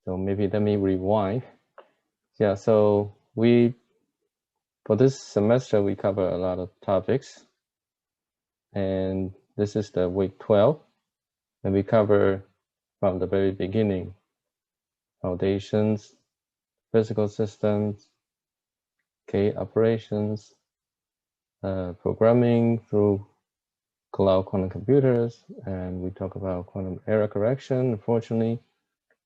So maybe let me rewind. Yeah, so for this semester, we cover a lot of topics. And this is the week 12. And we cover from the very beginning, foundations, physical systems, operations, programming through cloud quantum computers, and we talk about quantum error correction. Unfortunately,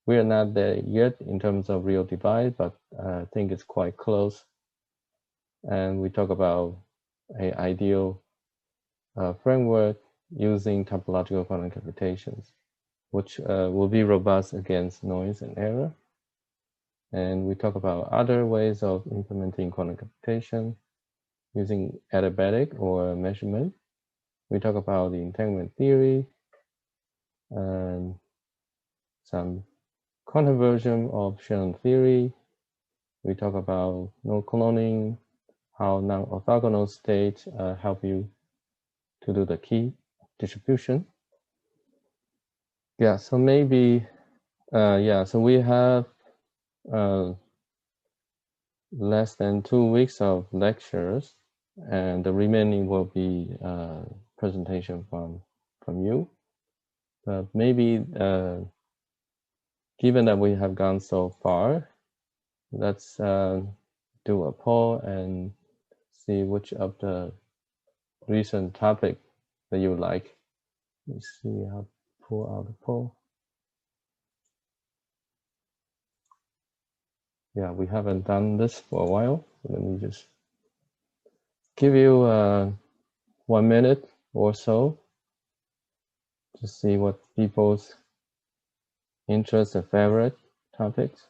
we are not there yet in terms of real divide, but I think it's quite close. And we talk about an ideal framework using topological quantum computations, which will be robust against noise and error. And we talk about other ways of implementing quantum computation using adiabatic or measurement. We talk about the entanglement theory and some quantum version of Shannon theory. We talk about node cloning, how non-orthogonal states help you to do the key distribution. Yeah, so maybe, so we have less than 2 weeks of lectures, and the remaining will be presentation from you. But maybe, given that we have gone so far, let's do a poll and see which of the recent topic that you like. Let's see, I'll pull out the poll. Yeah, we haven't done this for a while. So let me just give you 1 minute or so to see what people's interest and favorite topics.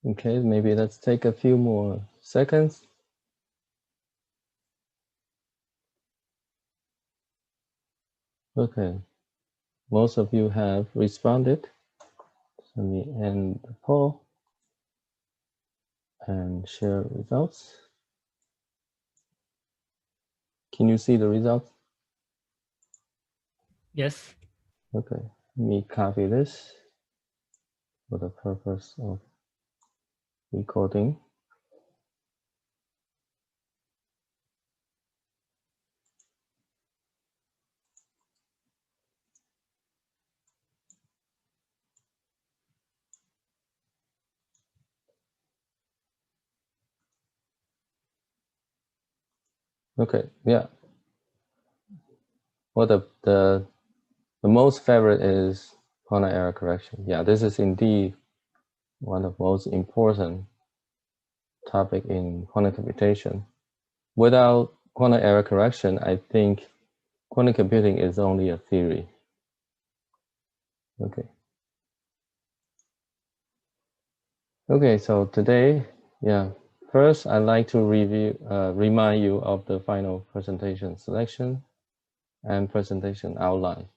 Okay, maybe let's take a few more seconds. Okay, most of you have responded. So let me end the poll and share results. Can you see the results? Yes. Okay, let me copy this for the purpose of recording. Okay, yeah. Well, the most favorite is quantum error correction. Yeah, this is indeed one of the most important topic in quantum computation. Without quantum error correction, I think quantum computing is only a theory. Okay. Okay, so today, yeah, first I'd like to remind you of the final presentation selection and presentation outline.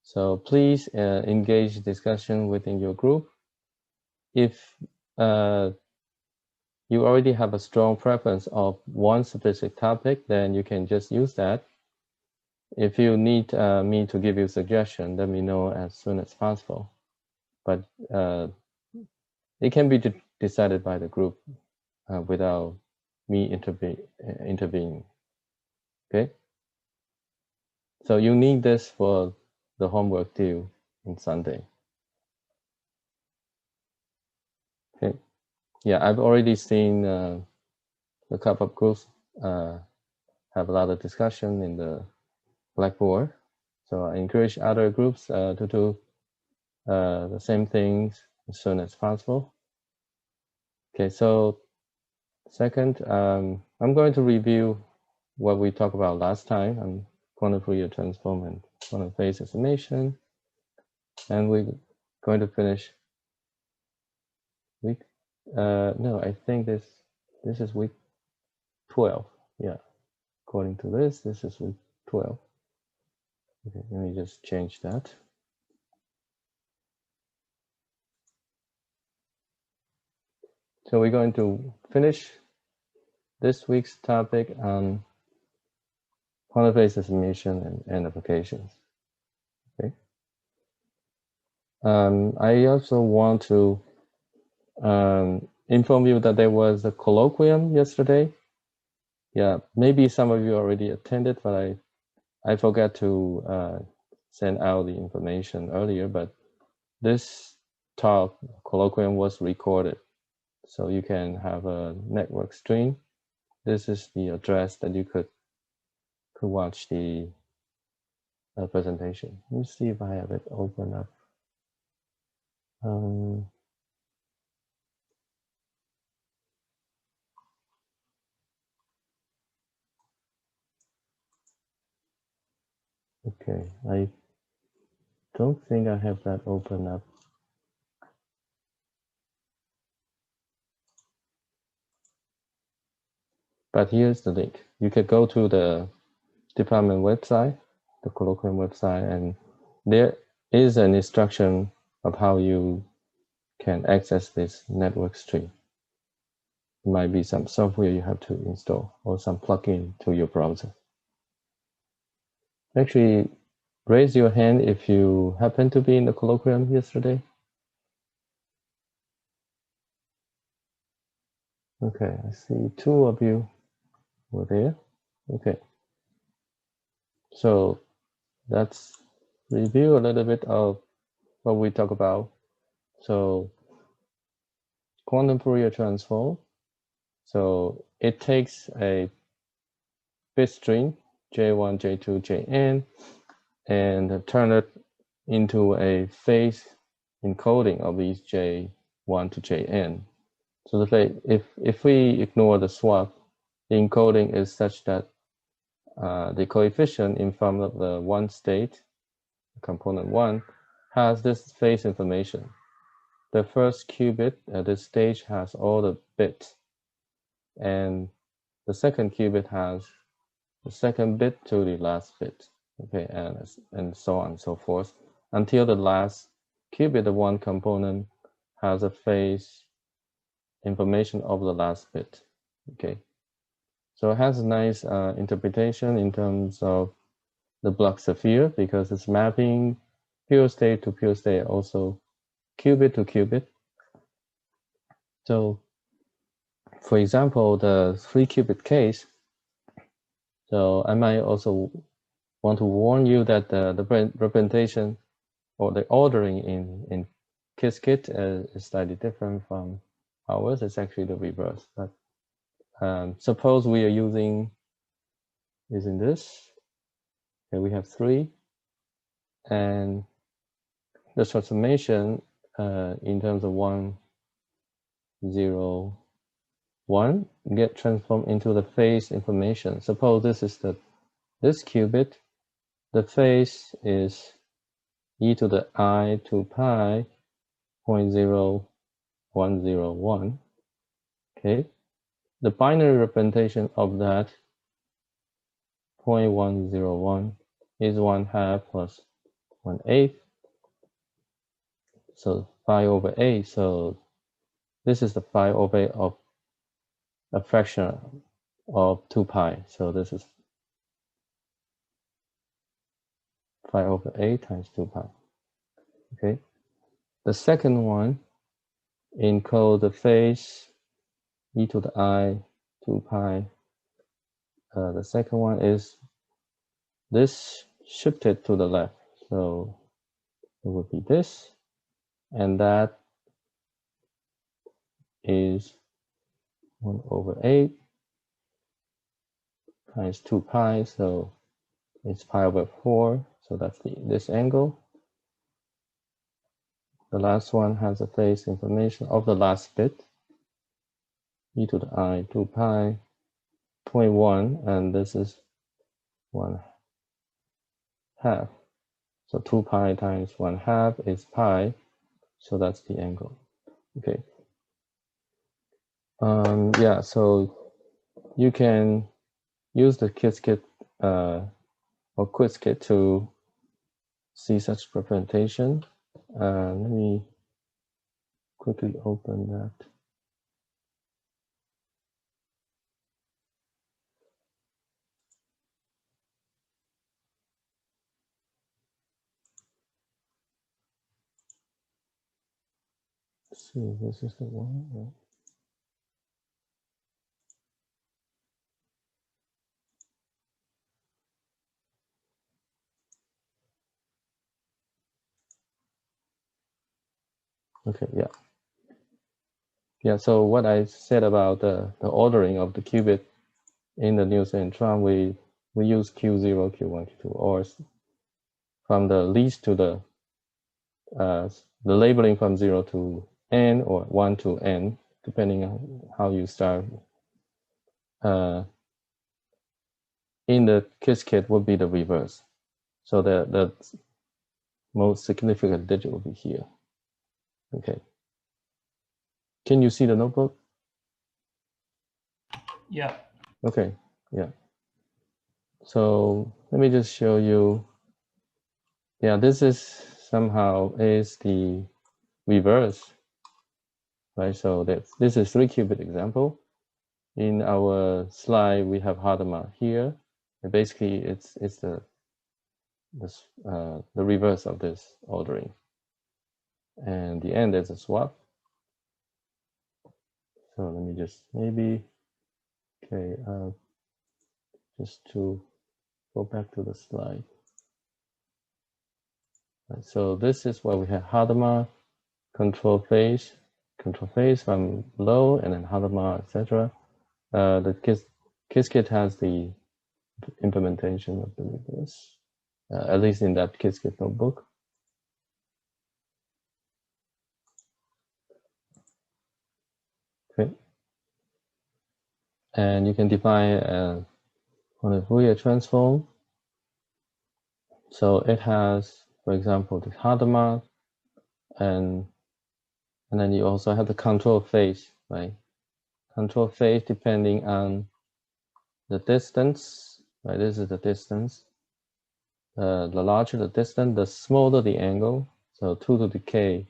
So please engage discussion within your group. If you already have a strong preference of one specific topic, then you can just use that. If you need me to give you a suggestion, let me know as soon as possible. But it can be decided by the group without me intervening. Okay? So you need this for the homework due on Sunday. Okay. Yeah, I've already seen a couple of groups have a lot of discussion in the Blackboard. So I encourage other groups to do the same things as soon as possible. Okay, so second, I'm going to review what we talked about last time on quantum Fourier transform and quantum phase estimation. And we're going to finish week, no, I think this is week 12. Yeah, according to this is week 12. Okay, let me just change that. So we're going to finish this week's topic on quantum phase estimation and applications. Okay. I also want to inform you that there was a colloquium yesterday. Yeah, maybe some of you already attended, but I forgot to send out the information earlier. But this talk colloquium was recorded, so you can have a network stream. This is the address that you could watch the presentation. Let me see if I have it open up. Okay, I don't think I have that open up. But here's the link. You can go to the department website, the colloquium website, and there is an instruction of how you can access this network stream. It might be some software you have to install or some plugin to your browser. Actually, raise your hand if you happen to be in the colloquium yesterday. Okay, I see 2 of you were there. Okay. So let's review a little bit of what we talk about. So quantum Fourier transform. So it takes a bit string, J1, J2, Jn, and turn it into a phase encoding of these J1 to Jn. So if we ignore the swap, the encoding is such that the coefficient in front of the one state, component 1, has this phase information. The first qubit at this stage has all the bits, and the second qubit has the second bit to the last bit, okay, and so on and so forth, until the last qubit, the one component, has a phase information of the last bit, okay. So it has a nice interpretation in terms of the Bloch sphere, because it's mapping pure state to pure state, also qubit to qubit. So for example, the 3-qubit case, so I might also want to warn you that the representation or the ordering in Qiskit is slightly different from ours. It's actually the reverse. But suppose we are using this. Okay, we have 3, and the transformation in terms of 1, 0, 1 get transformed into the phase information. Suppose this is this qubit. The phase is e to the I 2 pi 0.0101. Okay, the binary representation of that 0.101 is 1/2 plus 1/8. So 5/8. So this is the 5/8 of a fraction of 2 pi. So this is 5/8 times 2 pi. Okay. The second one encode the phase e to the I 2 pi. The second one is this shifted to the left. So it would be this, and that is 1/8 times 2 pi. So it's pi/4. So that's this angle. The last one has a phase information of the last bit, e to the I 2 pi 0.1, and this is 1/2. So 2 pi times 1/2 is pi, so that's the angle. Okay. Yeah, so you can use the Qiskit or Qiskit to see such representation. Let me quickly open that. Let's see, this is the one. Right? Okay, yeah. Yeah, so what I said about the ordering of the qubit in the Nielsen-Tron, we use Q0, Q1, Q2, or from the least to the labeling from 0 to n or 1 to n, depending on how you start. In the Qiskit would be the reverse. So the most significant digit will be here. Okay. Can you see the notebook? Yeah. Okay, yeah. So let me just show you. Yeah, this is somehow is the reverse, right? So this is 3-qubit example. In our slide, we have Hadamard here. And basically, it's the reverse of this ordering. And the end is a swap. So let me just maybe, okay, just to go back to the slide. Right, so this is what we have: Hadamard, control phase from low, and then Hadamard, etc. The Qiskit has the implementation of the reverse, at least in that Qiskit notebook. Okay, and you can define on a Fourier transform. So it has, for example, the Hadamard, and then you also have the control phase, right? Control phase depending on the distance, right? This is the distance. The larger the distance, the smaller the angle. So 2 to the k,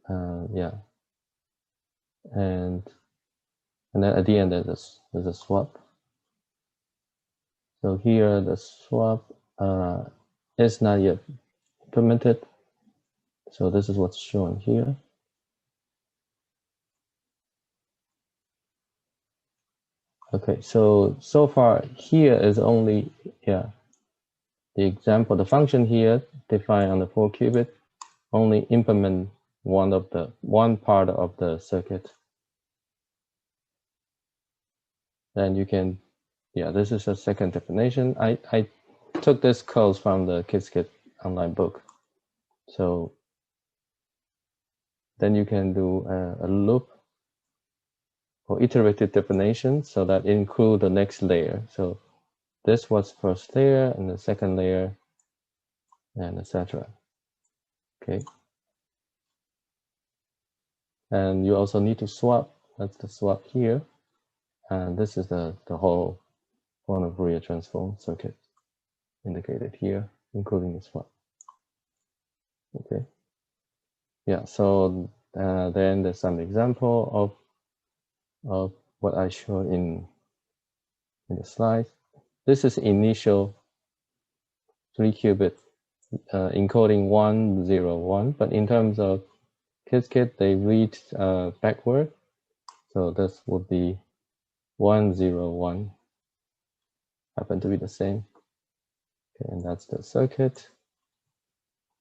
yeah. And then at the end there's a swap. So here the swap is not yet implemented. So this is what's shown here. Okay, so far here is only, yeah, the example, the function here defined on the 4-qubit only implement one part of the circuit. Then you can, yeah, this is a second definition. I took this code from the Qiskit online book. So then you can do a loop or iterative definition, so that include the next layer. So this was first layer and the second layer, and etc. Okay. And you also need to swap. That's the swap here. And this is the whole quantum Fourier transform circuit indicated here, including the swap. Okay. Yeah, so then there's some example of what I showed in the slide. This is initial 3-qubit encoding 1, 0, 1, but in terms of Qiskit, they read backward. So this would be 1, 0, 1, happen to be the same. Okay, and that's the circuit.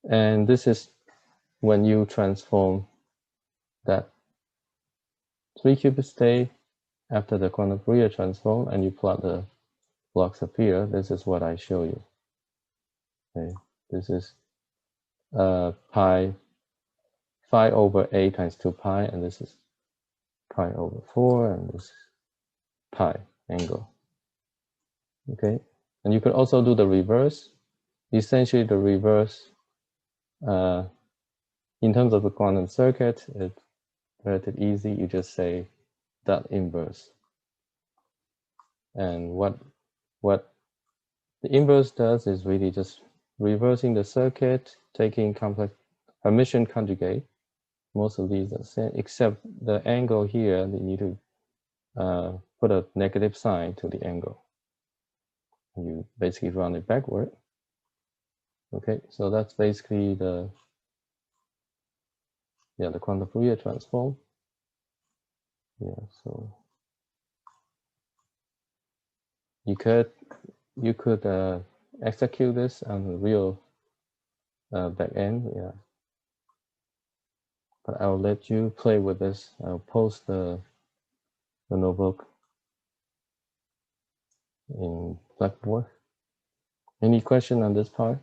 And this is when you transform that 3-qubit state after the quantum Fourier transform, and you plot the blocks appear. This is what I show you. Okay, this is pi 5 over a times 2 pi, and this is pi over 4, and this is pi angle. Okay, and you could also do the reverse. Essentially, the reverse, in terms of the quantum circuit, it's relatively easy. You just say dot inverse. And what the inverse does is really just reversing the circuit, taking complex Hermitian conjugate. Most of these are the same, except the angle here, they need to put a negative sign to the angle. You basically run it backward. Okay, so that's basically the quantum Fourier transform. Yeah, so you could execute this on the real back end. Yeah, but I'll let you play with this. I'll post the notebook in Blackboard. Any question on this part?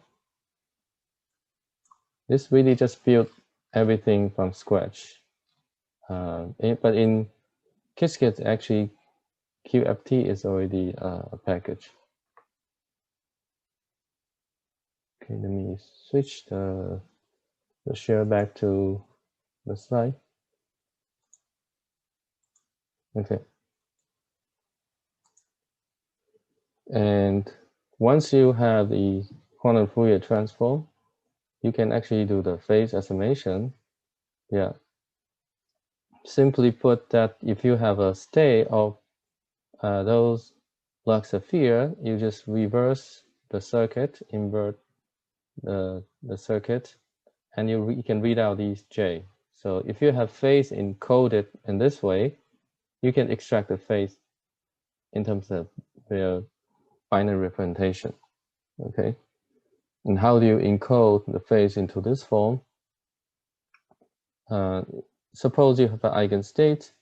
This really just built everything from scratch. But in Qiskit, actually, QFT is already a package. Okay, let me switch the share back to the slide. Okay. And once you have the quantum Fourier transform, you can actually do the phase estimation. Yeah. Simply put that if you have a state of those Bloch sphere, you just reverse the circuit, invert the circuit, and you can read out these J. So if you have phase encoded in this way, you can extract the phase in terms of their binary representation. Okay. And how do you encode the phase into this form? Suppose you have an eigenstate.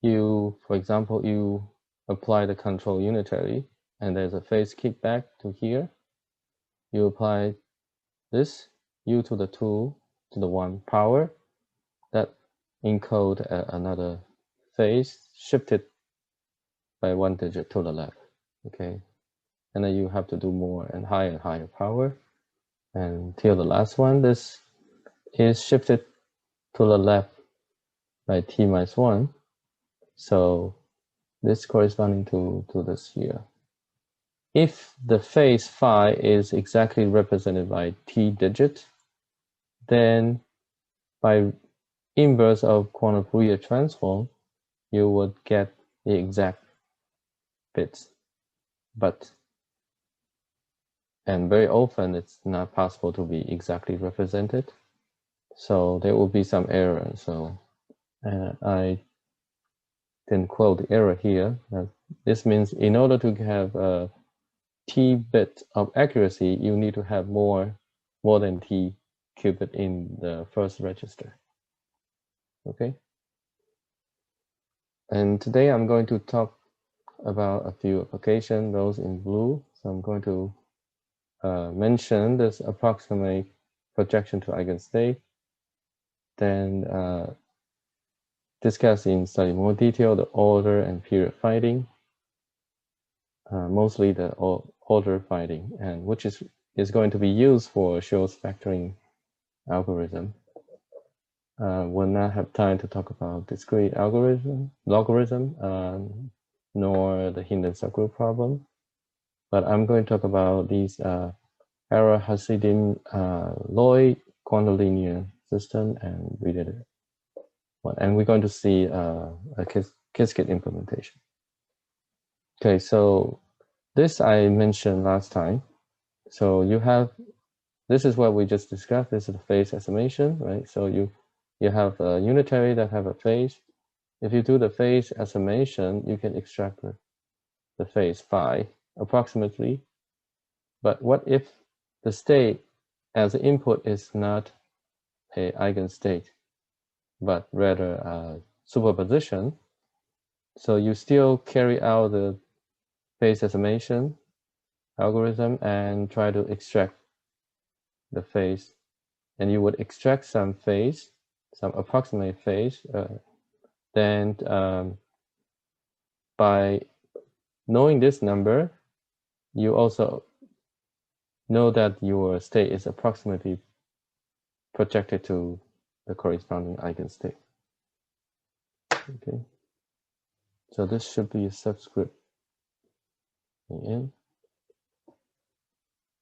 For example, you apply the control unitary, and there's a phase kickback to here. You apply this u to the 2 to the 1 power that encode another phase shifted by 1 digit to the left. Okay, and then you have to do more and higher power until the last one. This is shifted to the left by t minus 1. So this corresponding to this here. If the phase phi is exactly represented by t digit, then by inverse of quantum Fourier transform, you would get the exact bits. And very often it's not possible to be exactly represented. So there will be some error. So I didn't quote the error here. This means in order to have a t bit of accuracy, you need to have more than t qubit in the first register. Okay. And today I'm going to talk about a few applications, those in blue. So I'm going to mention this approximate projection to eigenstate, then discuss in slightly more detail the order and period finding, mostly the order finding, and which is going to be used for Shor's factoring algorithm. Will not have time to talk about discrete logarithm, nor the hidden subgroup problem. But I'm going to talk about these Harrow-Hassidim-Lloyd quantum linear system and related. And we're going to see a Qiskit implementation. Okay, so this I mentioned last time. So you have, this is what we just discussed. This is the phase estimation, right? So you have a unitary that have a phase. If you do the phase estimation, you can extract the phase phi approximately. But what if the state as the input is not an eigenstate, but rather a superposition? So you still carry out the phase estimation algorithm and try to extract the phase, and you would extract some phase, some approximate phase, then by knowing this number, you also know that your state is approximately projected to the corresponding eigenstate. Okay, so this should be a subscript in.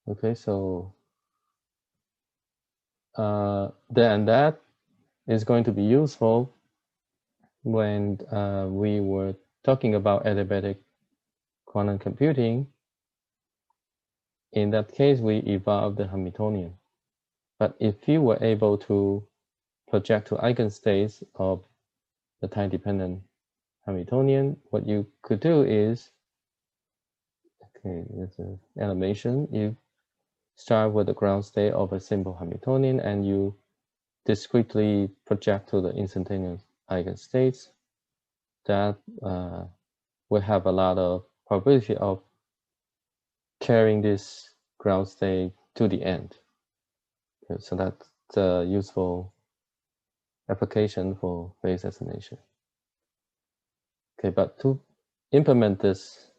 Okay, so then that is going to be useful when we were talking about adiabatic quantum computing. In that case, we evolved the Hamiltonian. But if you were able to project to eigenstates of the time-dependent Hamiltonian, what you could do is, okay, there's an animation. You start with the ground state of a simple Hamiltonian, and you discretely project to the instantaneous eigenstates. That will have a lot of probability of carrying this ground state to the end. Okay, so that's a useful application for phase estimation. Okay, but to implement this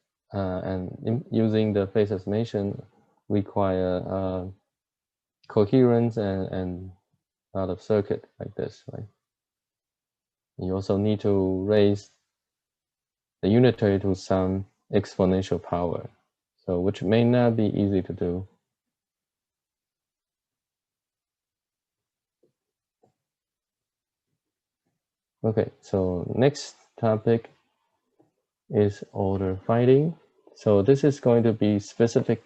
using the phase estimation require coherence and a lot of circuit like this, right? You also need to raise the unitary to some exponential power, so which may not be easy to do. Okay, so next topic is order finding. So this is going to be specific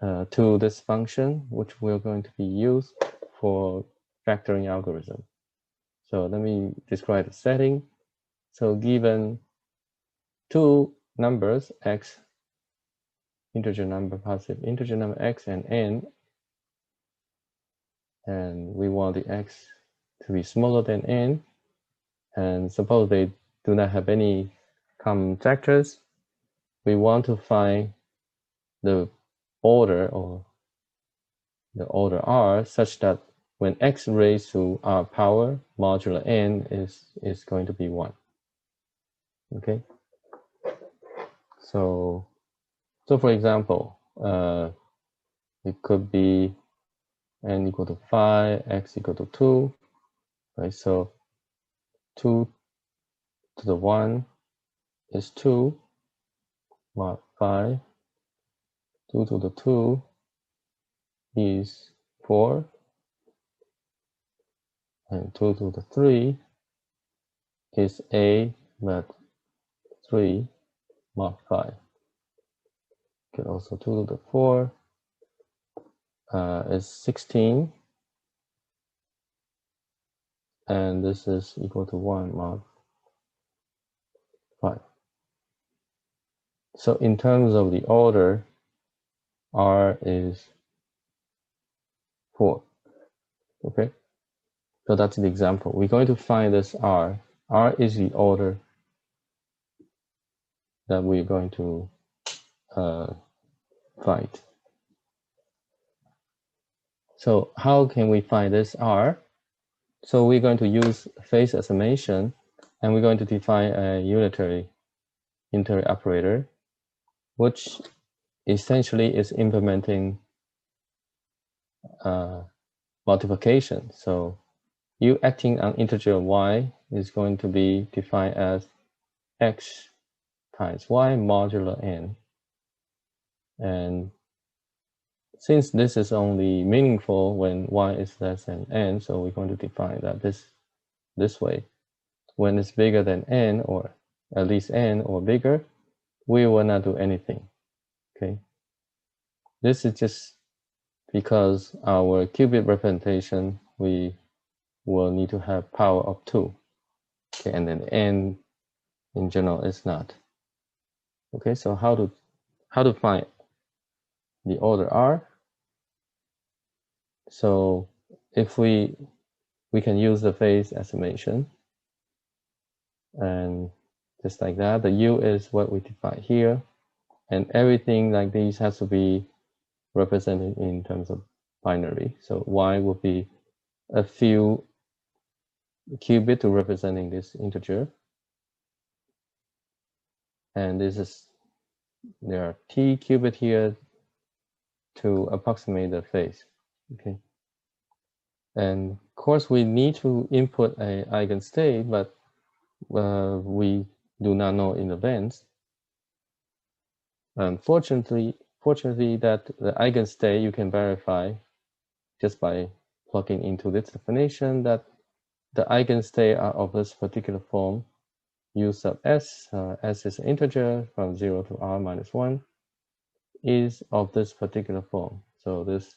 to this function, which we're going to be used for factoring algorithm. So let me describe the setting. So given two numbers, x, integer number, positive integer number x and n, and we want the x to be smaller than n, and suppose they do not have any common factors, we want to find the order or the order r such that when x raised to r power modulo n is going to be 1. Okay, so for example, it could be n equal to 5, x equal to 2, right? So 2 to the 1 is 2, mod 5, 2 to the 2 is 4, and 2 to the 3 is a mod 3 mod 5. Okay, also 2 to the 4 is 16, and this is equal to 1 mod 5. So in terms of the order, r is 4. Okay, so that's the example. We're going to find this r. R is the order that we're going to find. So how can we find this r? So we're going to use phase estimation, and we're going to define a unitary operator, which essentially is implementing multiplication. So u acting on integer y is going to be defined as x times y modulo n. And since this is only meaningful when y is less than n, so we're going to define that this way. When it's bigger than n, or at least n or bigger, we will not do anything. Okay, this is just because our qubit representation, we will need to have power of 2. Okay, and then n in general is not. Okay, so how to find the order r? So if we can use the phase estimation, and just like that, the u is what we define here, and everything like these has to be represented in terms of binary. So y will be a few qubit to representing this integer. And this is, there are t qubit here to approximate the phase. Okay. And of course, we need to input an eigenstate, but we do not know in advance. Fortunately, that the eigenstate you can verify just by plugging into this definition that the eigenstate are of this particular form, u sub s, s is an integer from 0 to r minus 1, is of this particular form. So this,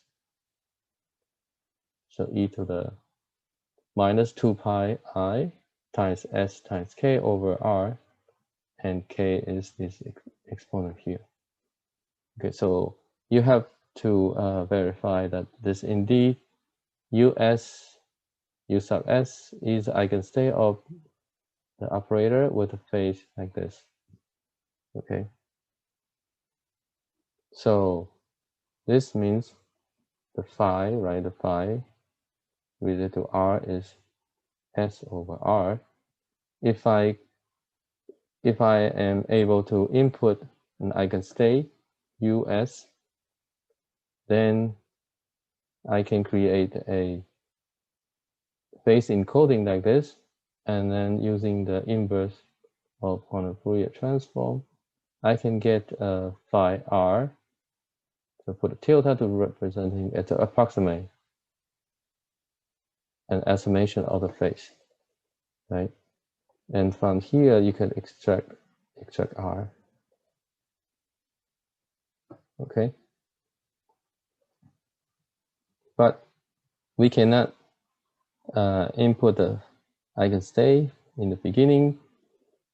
so e to the minus 2 pi I times s times k over r, and k is this exponent here. Okay, so you have to verify that this indeed u sub s is the eigenstate of the operator with a phase like this. Okay, so this means the phi, right? The phi related to r is s over r. If I am able to input an eigenstate us, then I can create a phase encoding like this, and then using the inverse of quantum Fourier transform, I can get phi r. So put a tilde to representing it to approximate an estimation of the phase, right? And from here you can extract r. Okay, but we cannot input the eigenstate in the beginning,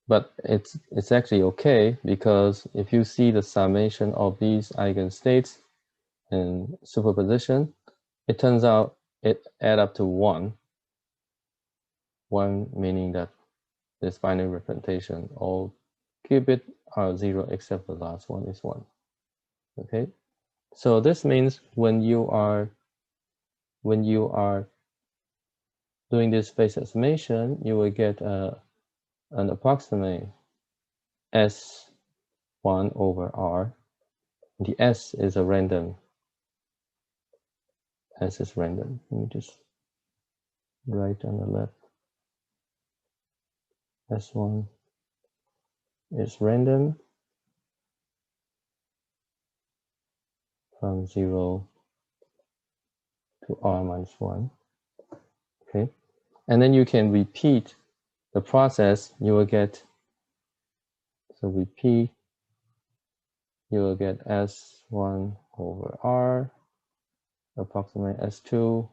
but it's actually okay, because if you see the summation of these eigenstates in superposition, it turns out it add up to 1. 1 meaning that this binary representation, all qubits are 0 except the last one is 1. Okay, so this means when you are doing this phase estimation, you will get an approximate S1 over R. The S is a random. S is random. Let me just write on the left. S1 is random from 0 to R minus 1. Okay, and then you can repeat the process. You will get, so repeat, you will get S1 over R, approximate S2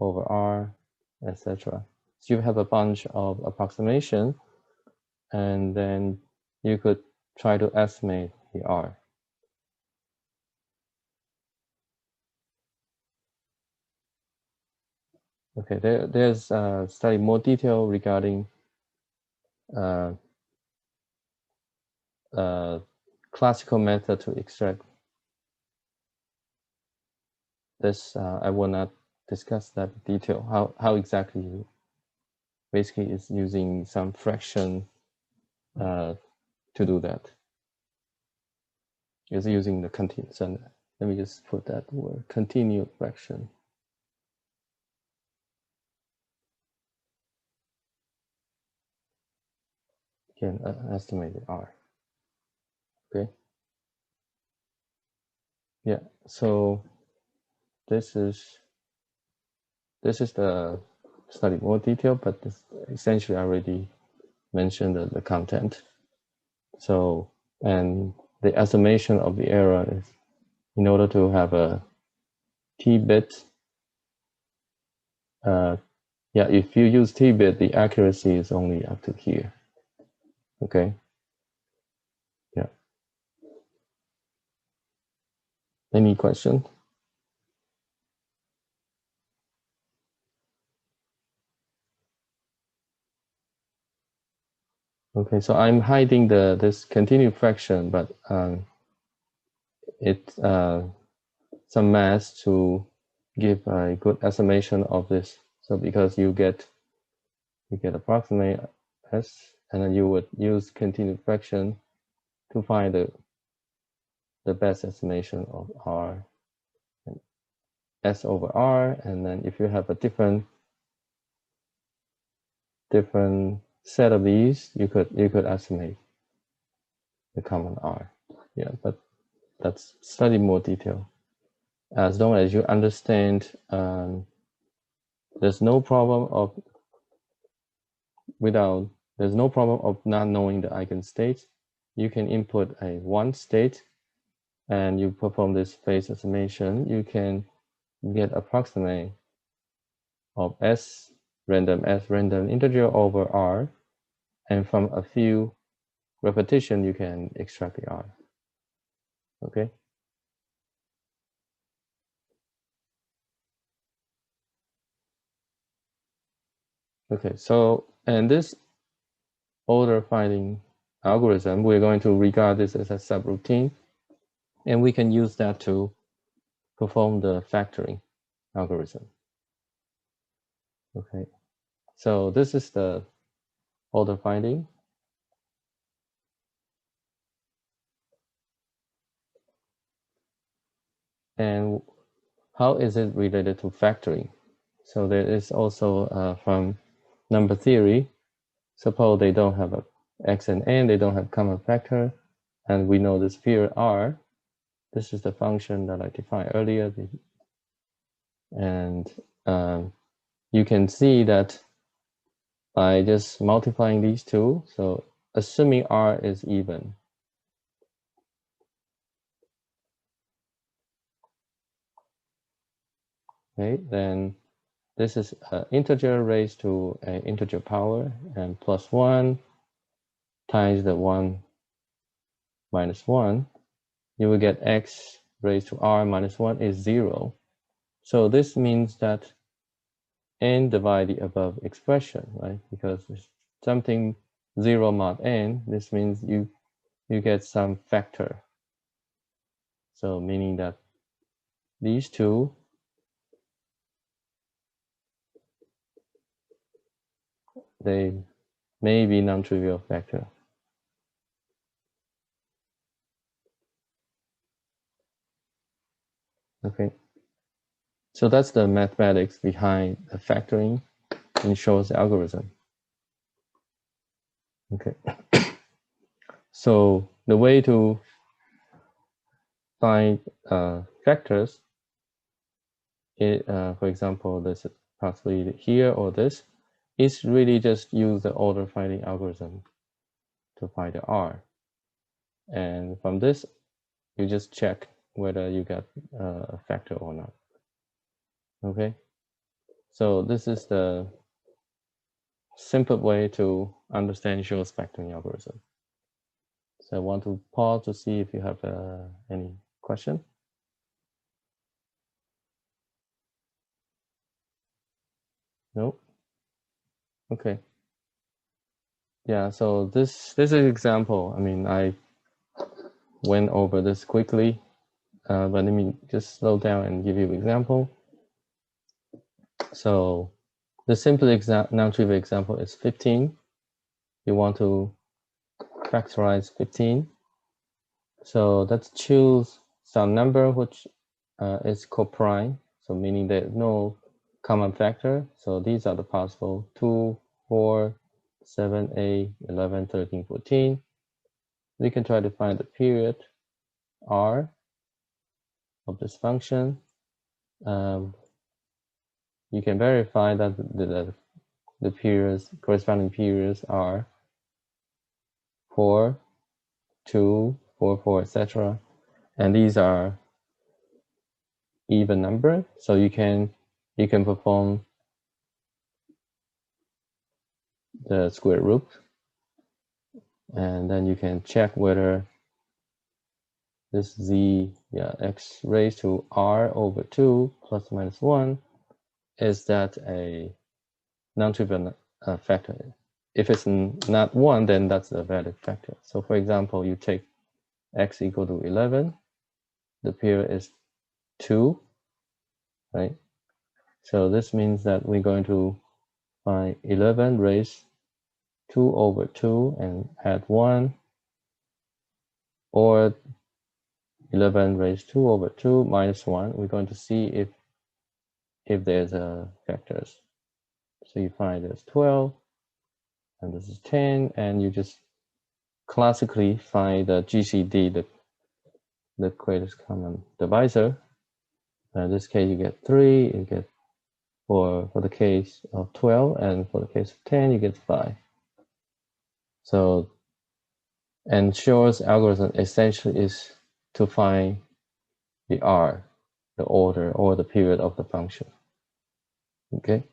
over R, etc. So you have a bunch of approximation, and then you could try to estimate the R. Okay, there's study more detail regarding classical method to extract this. I will not discuss that in detail. How exactly you basically is using some fraction to do that. Is using the continuous. And let me just put that word, continued fraction. Can estimate the R. Okay. Yeah. So this is the study more detail, but this essentially I already mentioned the content. So, and the estimation of the error is in order to have a t-bit. Yeah, if you use t-bit, the accuracy is only up to here. Okay. Yeah. Any question? Okay, so I'm hiding this continued fraction, but it's some math to give a good estimation of this. So because you get approximate S, and then you would use continued fraction to find the best estimation of R and S over R. And then if you have a different set of these, you could estimate the common R. Yeah, but that's slightly more detail. As long as you understand, there's no problem of not knowing the eigenstates. You can input a one state and you perform this phase estimation. You can get approximate of S random integer over R, and from a few repetition you can extract the R. Okay. Okay, so, and this order finding algorithm, we're going to regard this as a subroutine, and we can use that to perform the factoring algorithm. Okay, so this is the order finding. And how is it related to factoring? So there is also from number theory, suppose they don't have a x and n, they don't have common factor, and we know this period R. This is the function that I defined earlier. And you can see that by just multiplying these two, so assuming R is even, okay, then this is an integer raised to an integer power, and plus 1 times the 1 minus 1, you will get x raised to R minus 1 is 0. So this means that n divide the above expression, right? Because something 0 mod n, this means you get some factor. So meaning that these two they may be non-trivial factor. Okay. So that's the mathematics behind the factoring in Shor's algorithm. Okay. So the way to find factors, for example, this possibly here or this, is really just use the order finding algorithm to find the R. And from this, you just check whether you get a factor or not. Okay. So this is the simple way to understand Shor's factoring algorithm. So I want to pause to see if you have any question. No? Okay. Yeah, so this is an example. I mean, I went over this quickly, but let me just slow down and give you an example. So the simple non-trivial example is 15. You want to factorize 15. So let's choose some number which is coprime. So meaning there's no common factor. So these are the possible 2, 4, 7, 8, 11, 13, 14. We can try to find the period R of this function. You can verify that the periods, corresponding periods are 4, 2, 4, 4, etc. And these are even number, so you can perform the square root, and then you can check whether this z, x raised to R over 2 plus minus 1, is that a non-trivial factor? If it's not 1, then that's a valid factor. So for example, you take x equal to 11, the period is 2, right? So this means that we're going to find 11 raised 2 over 2 and add 1, or 11 raised 2 over 2 minus 1. We're going to see if there's factors. So you find there's 12, and this is 10, and you just classically find the GCD, the greatest common divisor. In this case, you get 3, you get for the case of 12, and for the case of 10, you get 5. So, and Shor's algorithm essentially is to find the R, the order or the period of the function. Okay.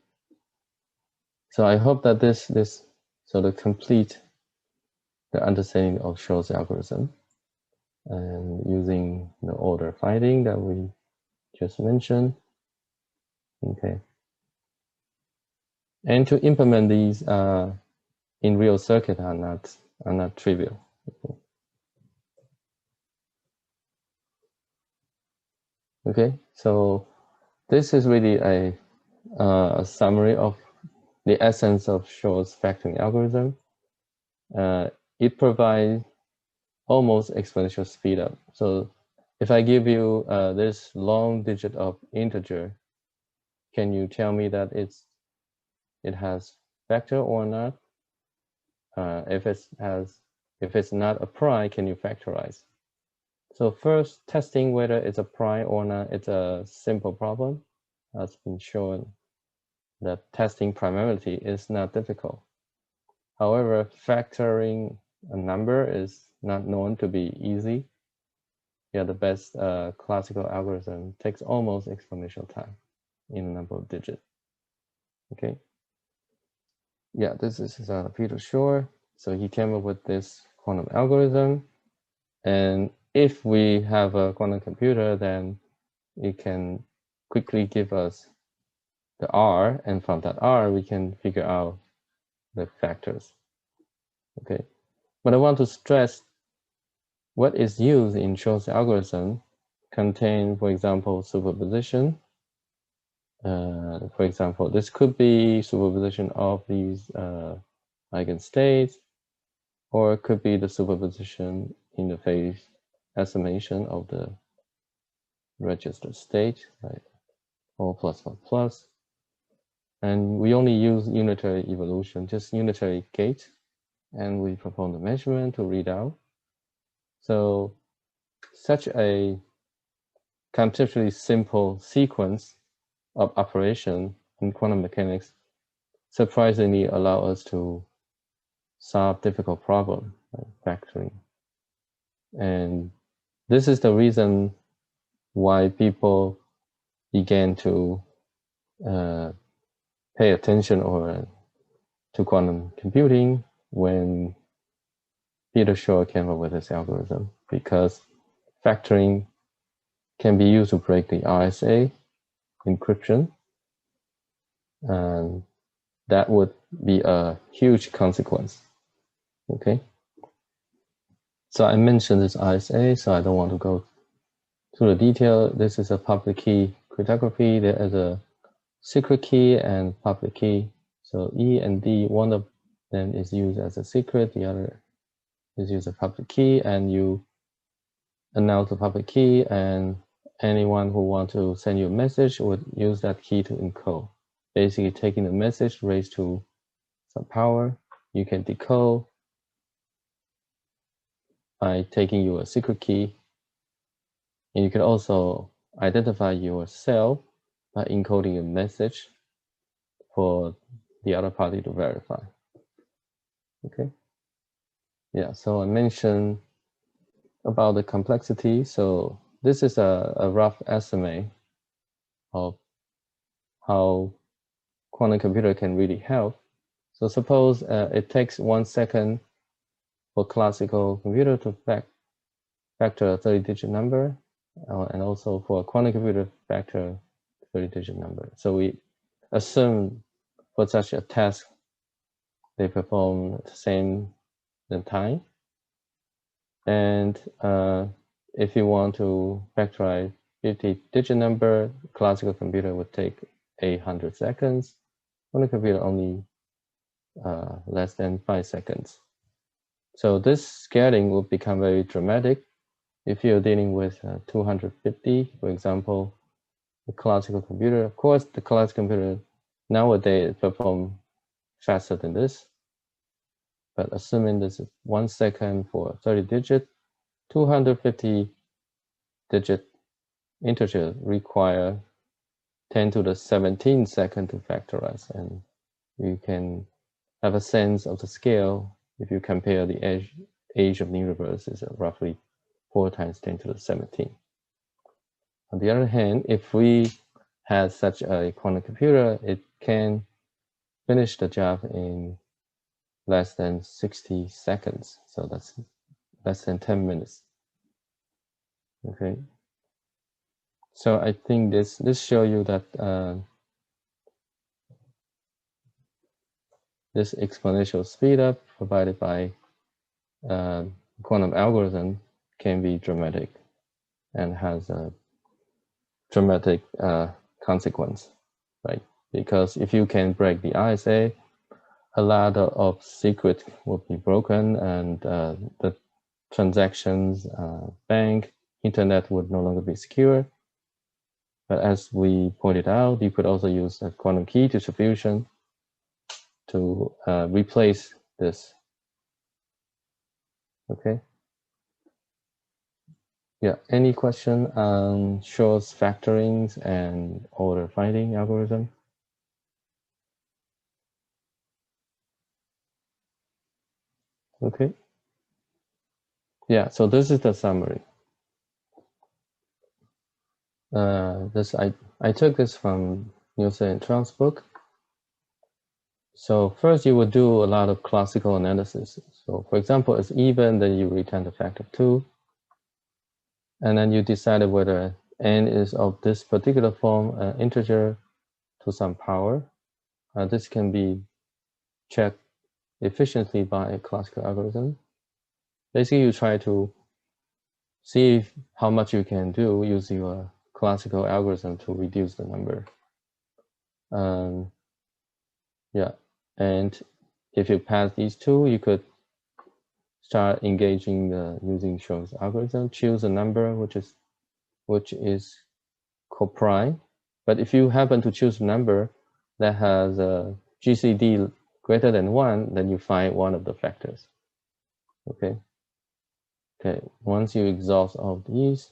So I hope that this sort of complete the understanding of Shor's algorithm, and using the order finding that we just mentioned. Okay. And to implement these in real circuit are not trivial. Okay, so this is really a summary of the essence of Shor's factoring algorithm. It provides almost exponential speedup. So if I give you this long digit of integer, can you tell me that it has factor or not? If it's not a prime, can you factorize? So first, testing whether it's a prime or not, it's a simple problem. It's been shown that testing primarity is not difficult. However, factoring a number is not known to be easy. Yeah, the best classical algorithm takes almost exponential time in a number of digits. Okay. Yeah, this is Peter Shor. So he came up with this quantum algorithm. And if we have a quantum computer, then it can quickly give us the R, and from that R, we can figure out the factors. Okay, but I want to stress what is used in Shor's algorithm contain, for example, superposition. For example, this could be superposition of these eigenstates, or it could be the superposition in the phase estimation of the register state, right? All plus plus plus. And we only use unitary evolution, just unitary gate, and we perform the measurement to read out. So such a conceptually simple sequence of operation in quantum mechanics surprisingly allow us to solve difficult problem, like factoring. And this is the reason why people began to pay attention to quantum computing when Peter Shor came up with this algorithm, because factoring can be used to break the RSA encryption, and that would be a huge consequence. Okay, so I mentioned this RSA, so I don't want to go through the detail. This is a public key cryptography. There is a secret key and public key. So E and D, one of them is used as a secret, the other is used as a public key, and you announce the public key, and anyone who wants to send you a message would use that key to encode. Basically taking the message raised to some power, you can decode by taking your secret key. And you can also identify yourself by encoding a message for the other party to verify. Okay. Yeah, so I mentioned about the complexity. So this is a rough estimate of how quantum computer can really help. So suppose it takes 1 second for classical computer to factor a 30-digit number, and also for a quantum computer factor 30-digit number. So we assume for such a task, they perform the same time. And if you want to factorize 50-digit number, classical computer would take 800 seconds. On a computer, only less than 5 seconds. So this scaling will become very dramatic if you're dealing with 250, for example, the classical computer. Of course, the classical computer nowadays perform faster than this. But assuming this is 1 second for 30 digit, 250 digit integer require 10 to the 17 second to factorize. And you can have a sense of the scale if you compare the age of the universe is roughly 4 times 10 to the 17. On the other hand, if we had such a quantum computer, it can finish the job in less than 60 seconds. So that's less than 10 minutes. Okay. So I think this shows you that this exponential speedup provided by quantum algorithm can be dramatic and has a dramatic consequence, right? Because if you can break the RSA, a lot of secrets will be broken, and the transactions, bank, internet would no longer be secure. But as we pointed out, you could also use a quantum key distribution to replace this. Okay. Yeah. Any question on Shor's factorings and order finding algorithm? Okay. Yeah. So this is the summary. I took this from Nielsen and Trump's book. So first you would do a lot of classical analysis. So for example, it's even, then you return the factor 2. And then you decided whether n is of this particular form, integer to some power. This can be checked efficiently by a classical algorithm. Basically, you try to see how much you can do using your classical algorithm to reduce the number. Yeah, and if you pass these two, you could start engaging using Shor's algorithm. Choose a number which is coprime. But if you happen to choose a number that has a GCD greater than 1, then you find one of the factors. Okay. Okay. Once you exhaust all of these,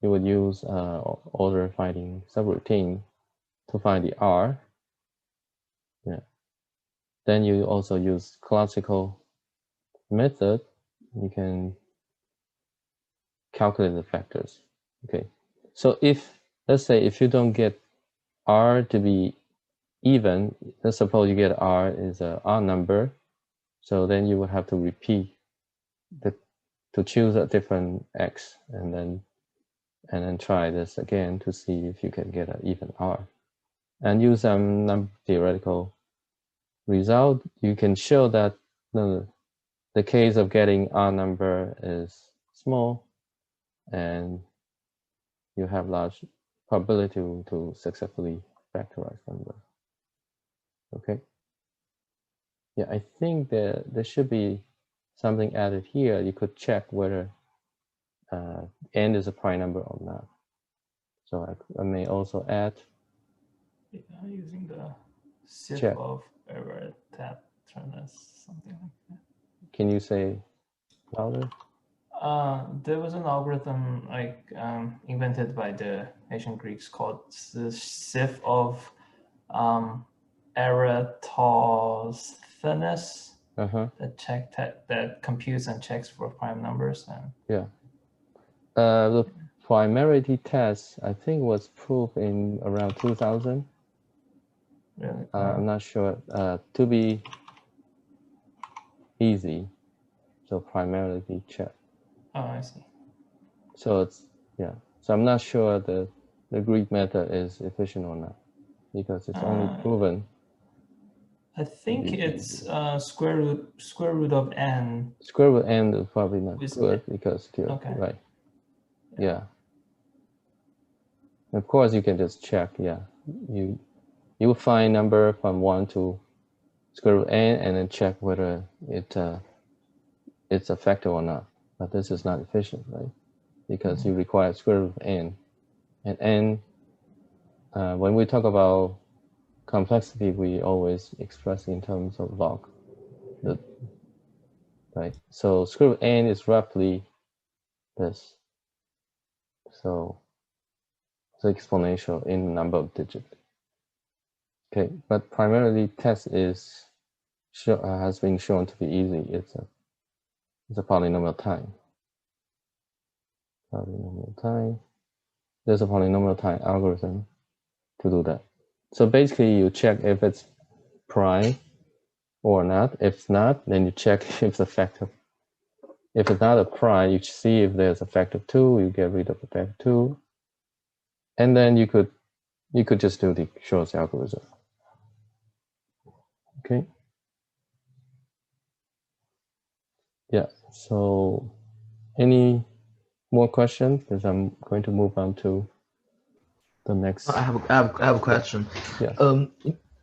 you would use order finding subroutine to find the R. Yeah. Then you also use classical method. You can calculate the factors. Okay. So let's say if you don't get R to be even, let's suppose you get R is an odd number, so then you would have to repeat to choose a different X, and then try this again to see if you can get an even R. And use some theoretical result. You can show that the case of getting R number is small, and you have large probability to successfully factorize number. Okay. Yeah, I think that there should be something added here. You could check whether n is a prime number or not. So I may also add using the SIF of error tab something like that. Can you say louder? There was an algorithm invented by the ancient Greeks called the SIF of Eratosthenes that computes and checks for prime numbers. And yeah, the primarity test I think was proved in around 2000. Really? I'm not sure. To be easy, so primarity check. Oh, I see. So it's So I'm not sure the Greek method is efficient or not, because it's only proven. I think it's square root of n. Square root n is probably not good because right. Yeah. Of course, you can just check. Yeah, you will find number from 1 to square root n and then check whether it's a factor or not. But this is not efficient, right? Because you require square root of n. And n, when we talk about complexity, we always express in terms of log. Right? So square root of n is roughly this. So it's exponential in number of digits. Okay, but primarily test has been shown to be easy. It's a polynomial time. Polynomial time. There's a polynomial time algorithm to do that. So basically, you check if it's prime or not. If it's not, then you check if it's a factor. If it's not a prime, you see if there's a factor 2. You get rid of the factor 2, and then you could just do the Shor's algorithm. Okay. Yeah. So, any more questions? Because I'm going to move on to the next. I have a question. Yeah.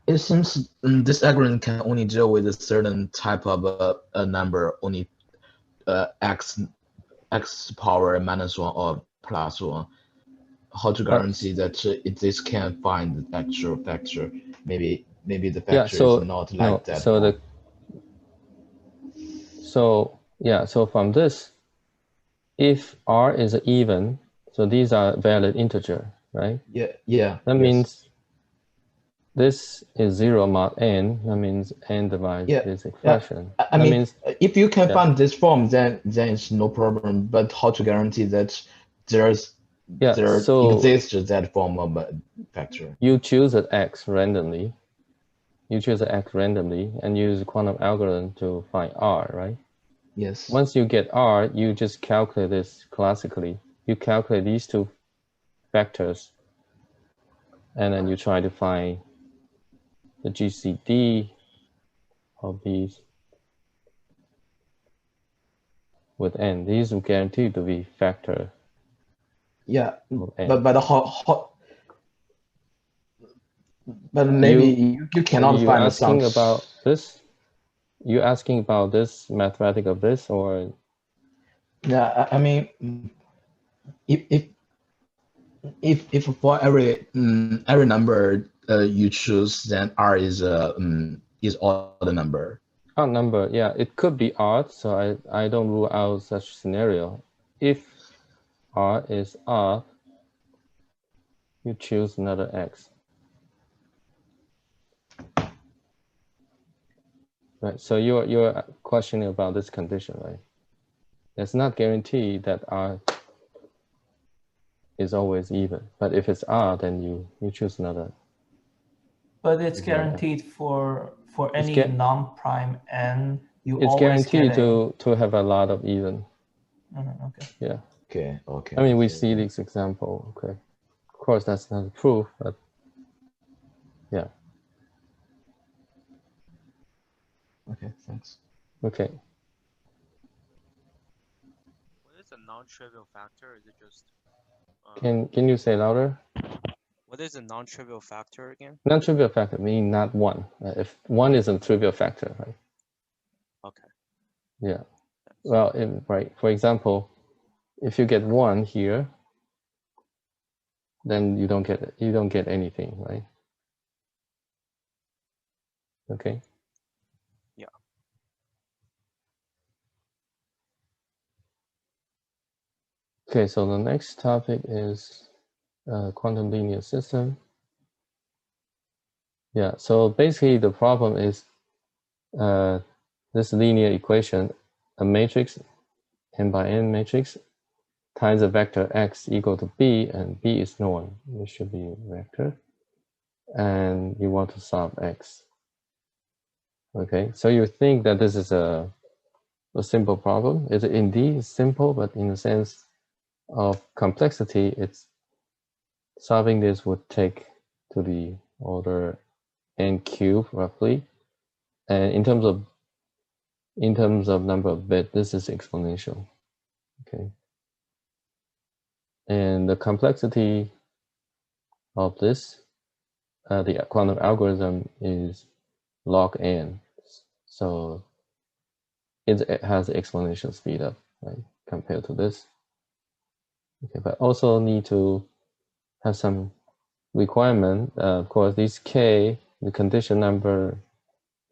It seems this algorithm can only deal with a certain type of a number, only x power -1 or +1. How to guarantee that this can find the actual factor? Maybe the factor is not like that. So from this, if r is even, so these are valid integer, right? Yeah. That means this is 0 mod n. That means n divides this expression. I mean, if you can find this form, then it's no problem. But how to guarantee that there exists that form of a factor? You choose an x randomly. You choose an x randomly and use a quantum algorithm to find r, right? Yes. Once you get r, you just calculate this classically. You calculate these two factors, and then you try to find the GCD of these with n. These are guaranteed to be factor. Yeah, but maybe you cannot find a asking about this? You asking about this mathematic of this, or? Yeah, I mean, if for every number you choose, then r is odd number. Odd number, yeah, it could be odd. So I don't rule out such scenario. If r is odd, you choose another x. Right. So you're questioning about this condition, right? It's not guaranteed that r is always even, but if it's odd, then you choose another. But it's guaranteed for any non-prime n. It's guaranteed to have a lot of even. Okay. Yeah. Okay. I mean, we see this example. Okay. Of course, that's not a proof, but yeah. Okay. Thanks. Okay. What is a non-trivial factor? Is it just? Can you say louder? What is a non-trivial factor again? Non-trivial factor meaning not one. If one is a trivial factor, right? Okay. Yeah. Well, right. For example, if you get 1 here, then you don't get anything, right? Okay. Yeah. Okay, so the next topic is quantum linear system. Yeah, so basically the problem is this linear equation, a matrix, n by n matrix, times a vector x equal to b, and b is known. It should be a vector. And you want to solve x. Okay, so you think that this is a simple problem. It's indeed simple, but in the sense of complexity, it's solving this would take to the order n cubed roughly. And in terms of number of bits, this is exponential. Okay. And the complexity of this the quantum algorithm is log n, so it has exponential speedup, right, compared to this. Okay, but also need to have some requirement. Of course, this k, the condition number,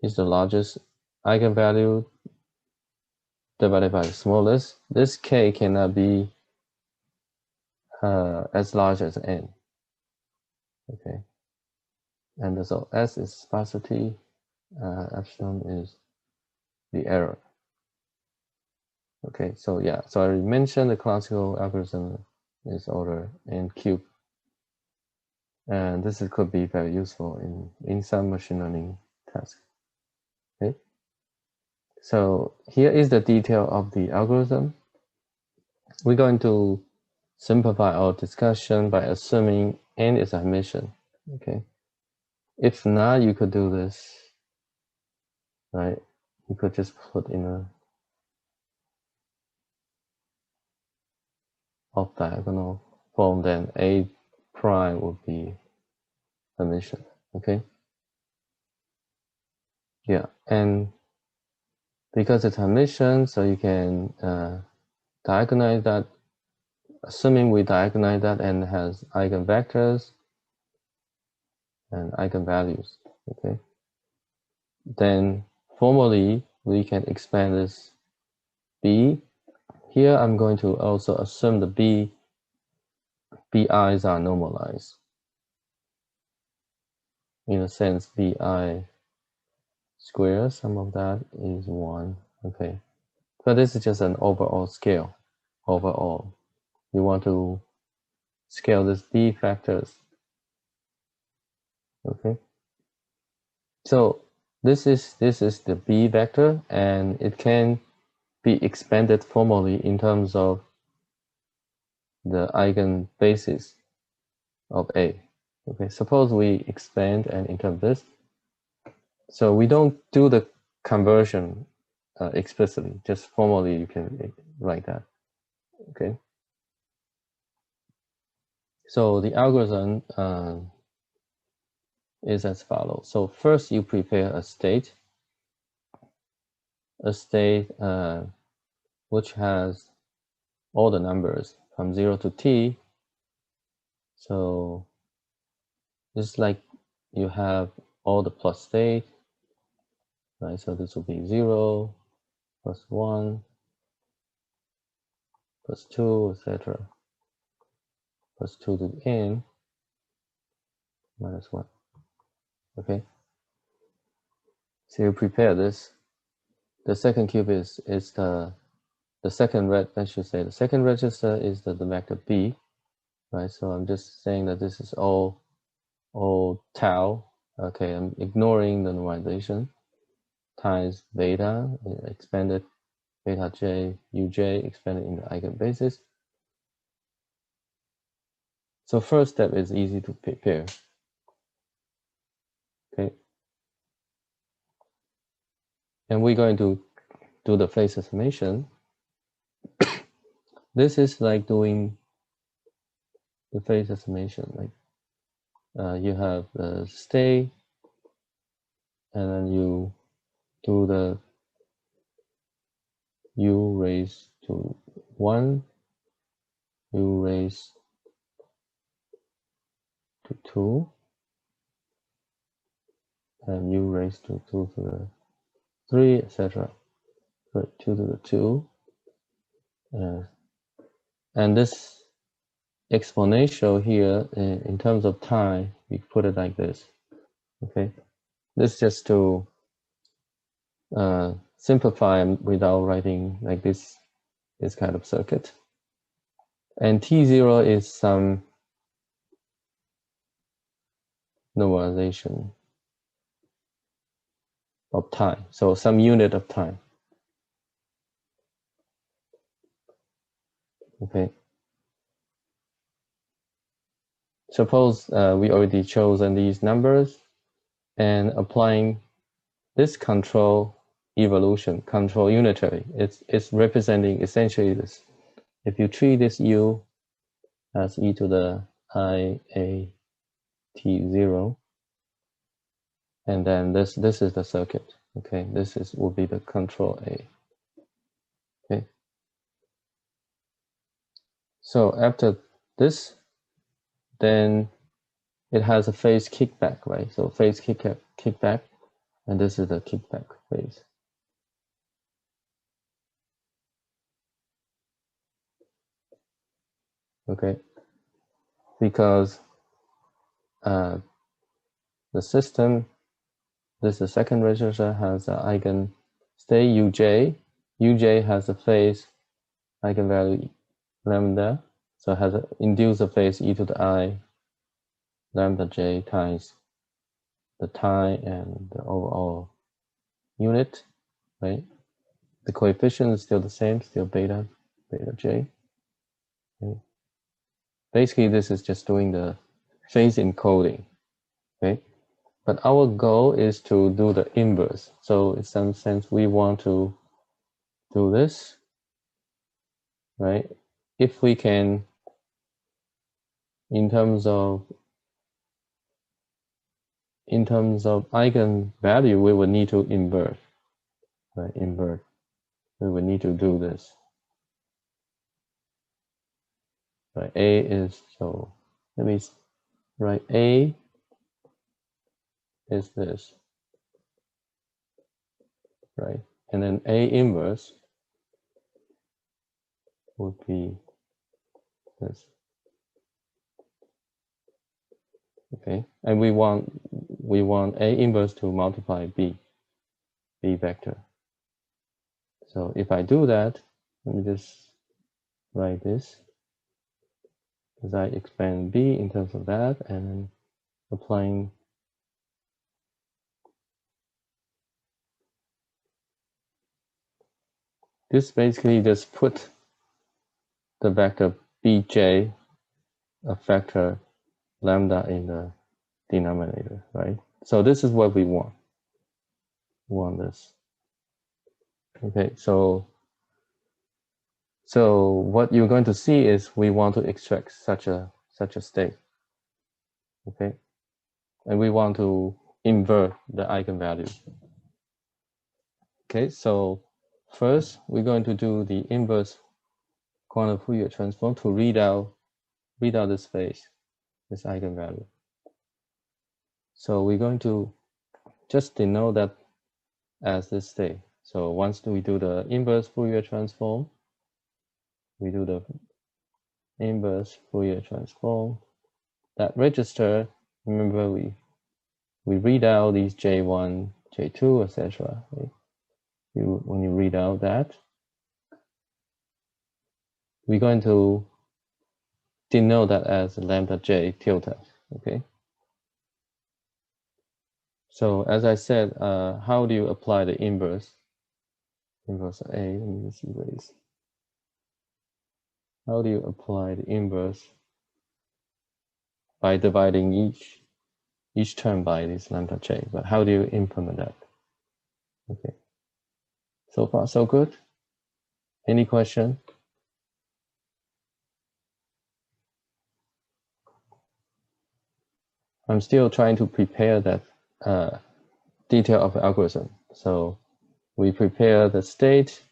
is the largest eigenvalue divided by the smallest. This k cannot be as large as n. Okay, and so S is sparsity, epsilon is the error. Okay, so yeah, so I mentioned the classical algorithm is order n cube, and this could be very useful in some machine learning tasks. Okay, so here is the detail of the algorithm. We're going to simplify our discussion by assuming n is a Hermitian. Okay, if not, you could do this, right? You could just put in a off diagonal form, then A prime would be Hermitian. Okay. Yeah, and because it's Hermitian, so you can diagonalize that, assuming we diagonalize that and has eigenvectors and eigenvalues. Okay. Then formally we can expand this B. Here I'm going to also assume the BI's are normalized. In a sense, BI square, sum of that is 1. Okay. But this is just an overall scale. Overall, you want to scale this B factors. Okay. So this is the B vector, and it can be expanded formally in terms of the eigenbasis of A. Okay, suppose we expand and include this. So we don't do the conversion explicitly, just formally you can write that. Okay. So the algorithm is as follows. So first you prepare a state which has all the numbers from 0 to t. So it's like you have all the plus state, right? So this will be 0, plus 1, plus 2, etc. Plus 2 to the n, minus 1. Okay. So you prepare this. The second cube is the second I should say the second register is the vector b, right? So I'm just saying that this is all tau. Okay, I'm ignoring the normalization times beta expanded beta j uj expanded in the eigenbasis. So first step is easy to prepare. Okay, and we're going to do the phase estimation. This is like doing the phase estimation. Like you have the state, and then you do the u raised to 1, u raised to 2, and u raised to 2 to the 3, etc. So 2 to the 2. And this exponential here, in terms of time, we put it like this. Okay, this just to simplify without writing like this kind of circuit. And t0 is some normalization of time, so some unit of time. Okay. Suppose we already chosen these numbers, and applying this control evolution, control unitary, it's representing essentially this. If you treat this u as e to the I a t0, And then this is the circuit. Okay, this will be the control A. Okay. So after this, then it has a phase kickback, right? So phase kickback, and this is the kickback phase. Okay, because the system, this is the second register, has an eigenstate uj. Uj has a phase eigenvalue lambda, so it has an induce a phase e to the I lambda j times the time and the overall unit, right? The coefficient is still the same, still beta j. Okay. Basically, this is just doing the phase encoding, okay? But our goal is to do the inverse. So in some sense, we want to do this, right? If we can, in terms of eigenvalue, we would need to invert, right? Invert. We would need to do this. Right? A is, so let me write A is this, right? And then A inverse would be this. Okay, and we want A inverse to multiply B vector. So if I do that, let me just write this, because I expand B in terms of that, and then applying this, basically just put the vector Bj, a factor lambda, in the denominator, right? So this is what we want. We want this. Okay, so what you're going to see is we want to extract such a state. Okay, and we want to invert the eigenvalue. Okay, so first we're going to do the inverse quantum Fourier transform to read out this phase, this eigenvalue. So we're going to just denote that as this state. So once we do the inverse Fourier transform, we do the inverse Fourier transform. That register, remember we read out these J1, J2, etc. When you read out that, we're going to denote that as lambda j tilde. Okay. So as I said, how do you apply the inverse? Inverse of A. Let me just erase. How do you apply the inverse? By dividing each term by this lambda j. But how do you implement that? Okay. So far, so good. Any question? I'm still trying to prepare that detail of the algorithm. So we prepare the state,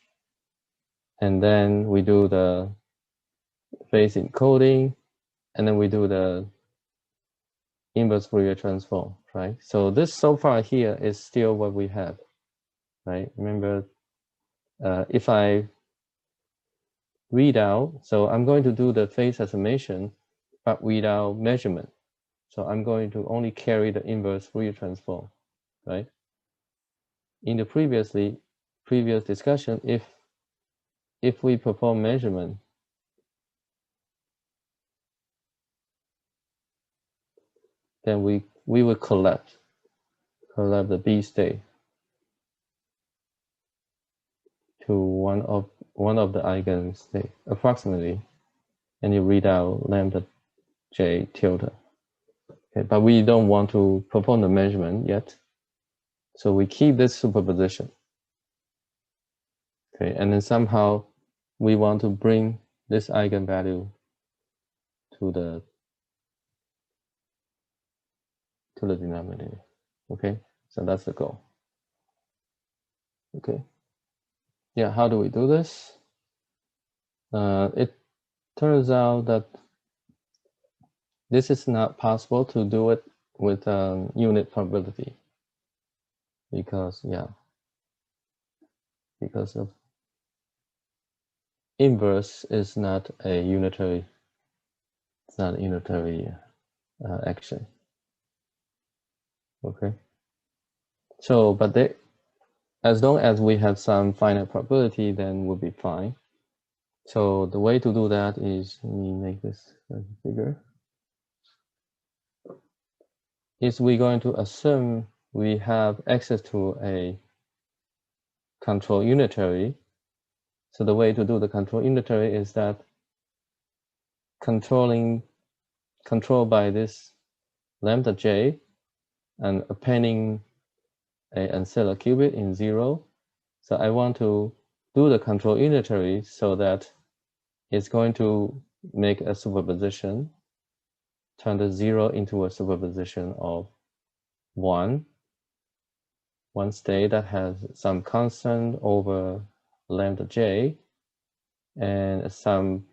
and then we do the phase encoding, and then we do the inverse Fourier transform, right? So this so far here is still what we have, right? Remember, if I read out, so I'm going to do the phase estimation, but without measurement. So I'm going to only carry the inverse Fourier transform, right? In the previous discussion, if we perform measurement, then we will collapse the B state to one of the eigenstate approximately, and you read out lambda j tilde. Okay, but we don't want to perform the measurement yet, so we keep this superposition. Okay, and then somehow we want to bring this eigenvalue to the denominator. Okay, So that's the goal. Okay. Yeah, how do we do this? It turns out that this is not possible to do it with unit probability because of inverse is not a unitary. It's not a unitary action. Okay. So, but as long as we have some finite probability, then we'll be fine. So the way to do that is, let me make this bigger. Is we're going to assume we have access to a control unitary. So the way to do the control unitary is that controlled by this lambda j and appending an ancilla qubit in 0. So I want to do the control unitary so that it's going to make a superposition, turn the 0 into a superposition of one state that has some constant over lambda j, and some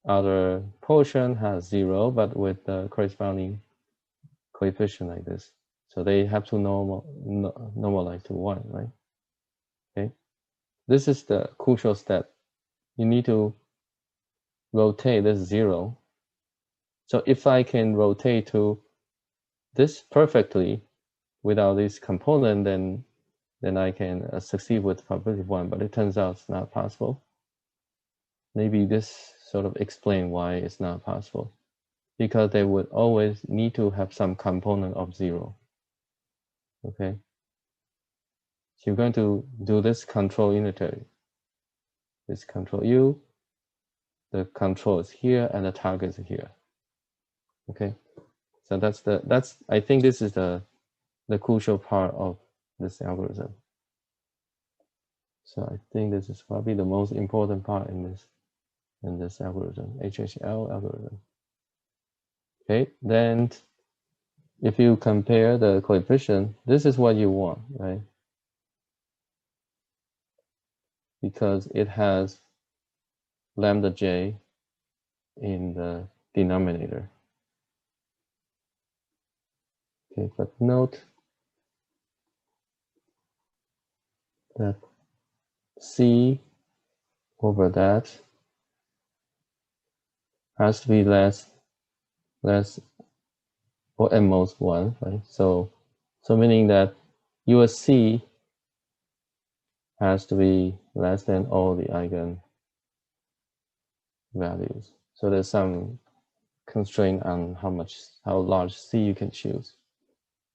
other portion has 0, but with the corresponding coefficient like this. So they have to normalize to 1, right? Okay. This is the crucial step. You need to rotate this 0. So if I can rotate to this perfectly without this component, then I can succeed with probability 1, but it turns out it's not possible. Maybe this sort of explains why it's not possible. Because they would always need to have some component of 0. Okay. So you're going to do this control unitary. This control U, the control is here and the target is here. Okay. So that's I think this is the crucial part of this algorithm. So I think this is probably the most important part in this algorithm, HHL algorithm. Okay, then if you compare the coefficient, this is what you want, right? Because it has lambda j in the denominator. Okay, but note that C over that has to be less or at most 1, right? So meaning that your C has to be less than all the eigen values. So there's some constraint on how large C you can choose.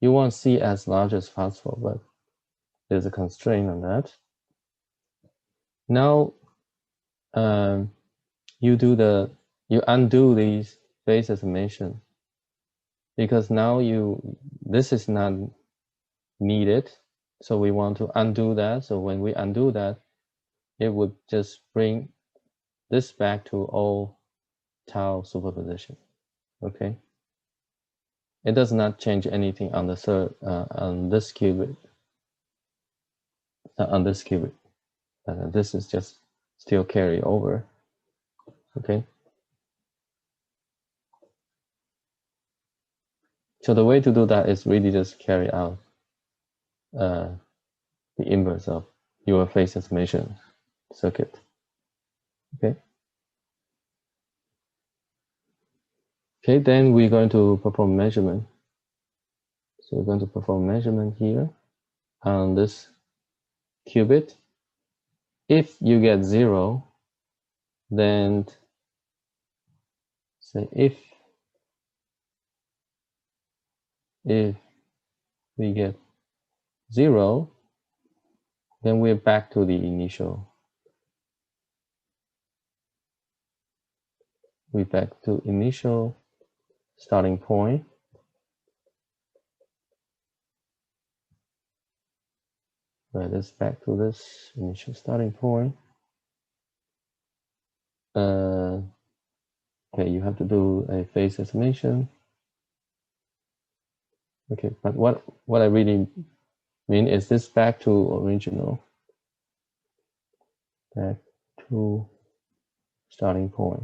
You want C as large as possible, but there's a constraint on that. Now you undo these base estimation, because now this is not needed. So we want to undo that. So when we undo that, it would just bring this back to all tau superposition. Okay. It does not change anything on the third on this qubit. On this qubit. This is just still carry over. Okay. So the way to do that is really just carry out the inverse of your phase estimation circuit. Okay. Okay, then we're going to perform measurement. So we're going to perform measurement here on this qubit. If you get 0, then say if we get 0, then we're back to the initial. We're back to initial starting point. Right, let's back to this initial starting point. Okay, you have to do a phase estimation. Okay, but what I really mean, is this back to original? Back to starting point.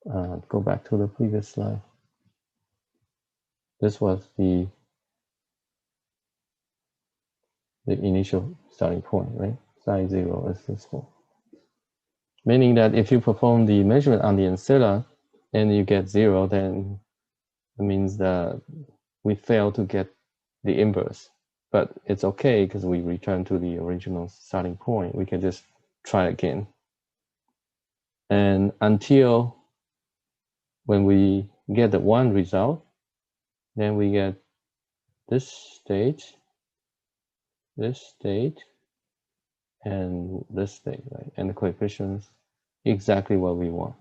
Go back to the previous slide. This was the initial starting point, right? Psi 0 is this one. Meaning that if you perform the measurement on the ancilla and you get 0, then it means that we fail to get the inverse. But it's okay because we return to the original starting point. We can just try again. And until when we get the 1 result, then we get this state, and this state, right? And the coefficients exactly what we want.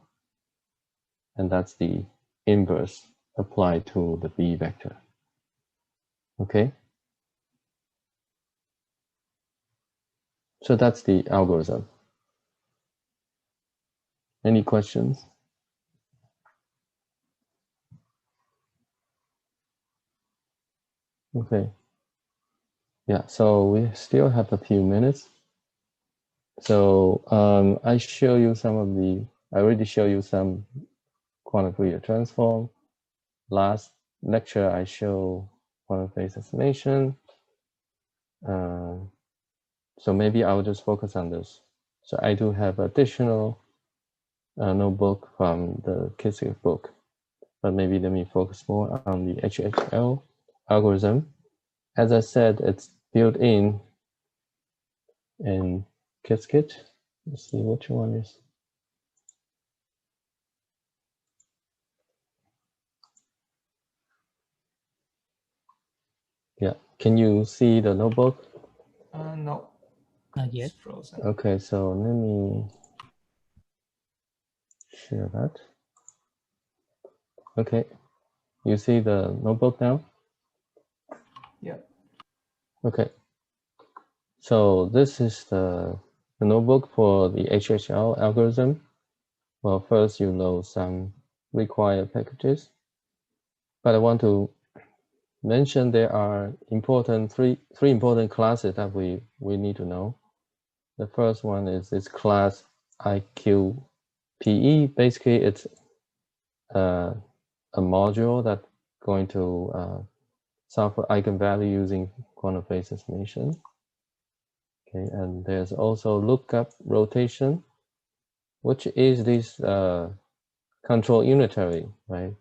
And that's the inverse applied to the B vector. Okay? So that's the algorithm. Any questions? Okay. Yeah, so we still have a few minutes. So I show you some of the, I already show you some quantum Fourier transform. Last lecture, I show quantum phase estimation. So maybe I'll just focus on this. So I do have additional notebook from the Qiskit book, but maybe let me focus more on the HHL algorithm. As I said, it's built in Qiskit. Let's see which one is. Yeah, can you see the notebook? No. Not yet. It's frozen. Okay, so let me share that. Okay, you see the notebook now? Yeah. Okay, so this is the notebook for the HHL algorithm. Well, first you load some required packages, but I want to mention there are important three important classes that we need to know. The first one is this class QPE. Basically, it's a module that's going to solve for eigenvalue using quantum phase estimation. Okay, and there's also lookup rotation, which is this control unitary, right?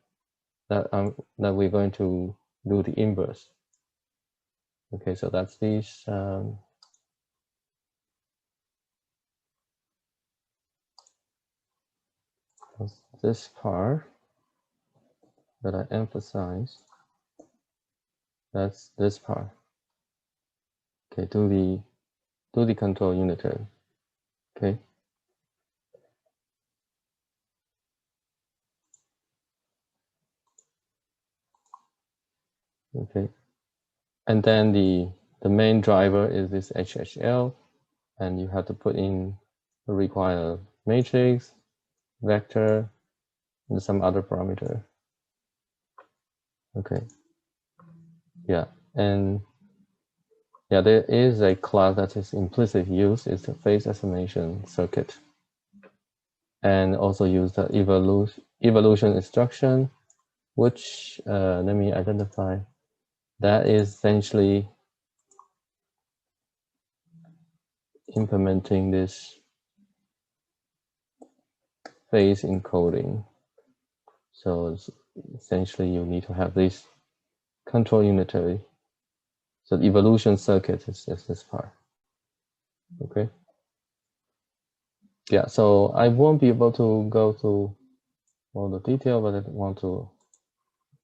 That we're going to do the inverse. Okay, so that's this. This part that I emphasize. That's this part. Okay, do the control unitary. Okay. Okay. And then the main driver is this HHL, and you have to put in the required matrix, vector, and some other parameter. Okay. Yeah, and yeah, there is a class that is implicit use. It's the phase estimation circuit, and also use the evolution instruction, which let me identify. That is essentially implementing this phase encoding. So essentially you need to have this control unitary. So the evolution circuit is this part. Okay. Yeah, so I won't be able to go through all the detail, but I want to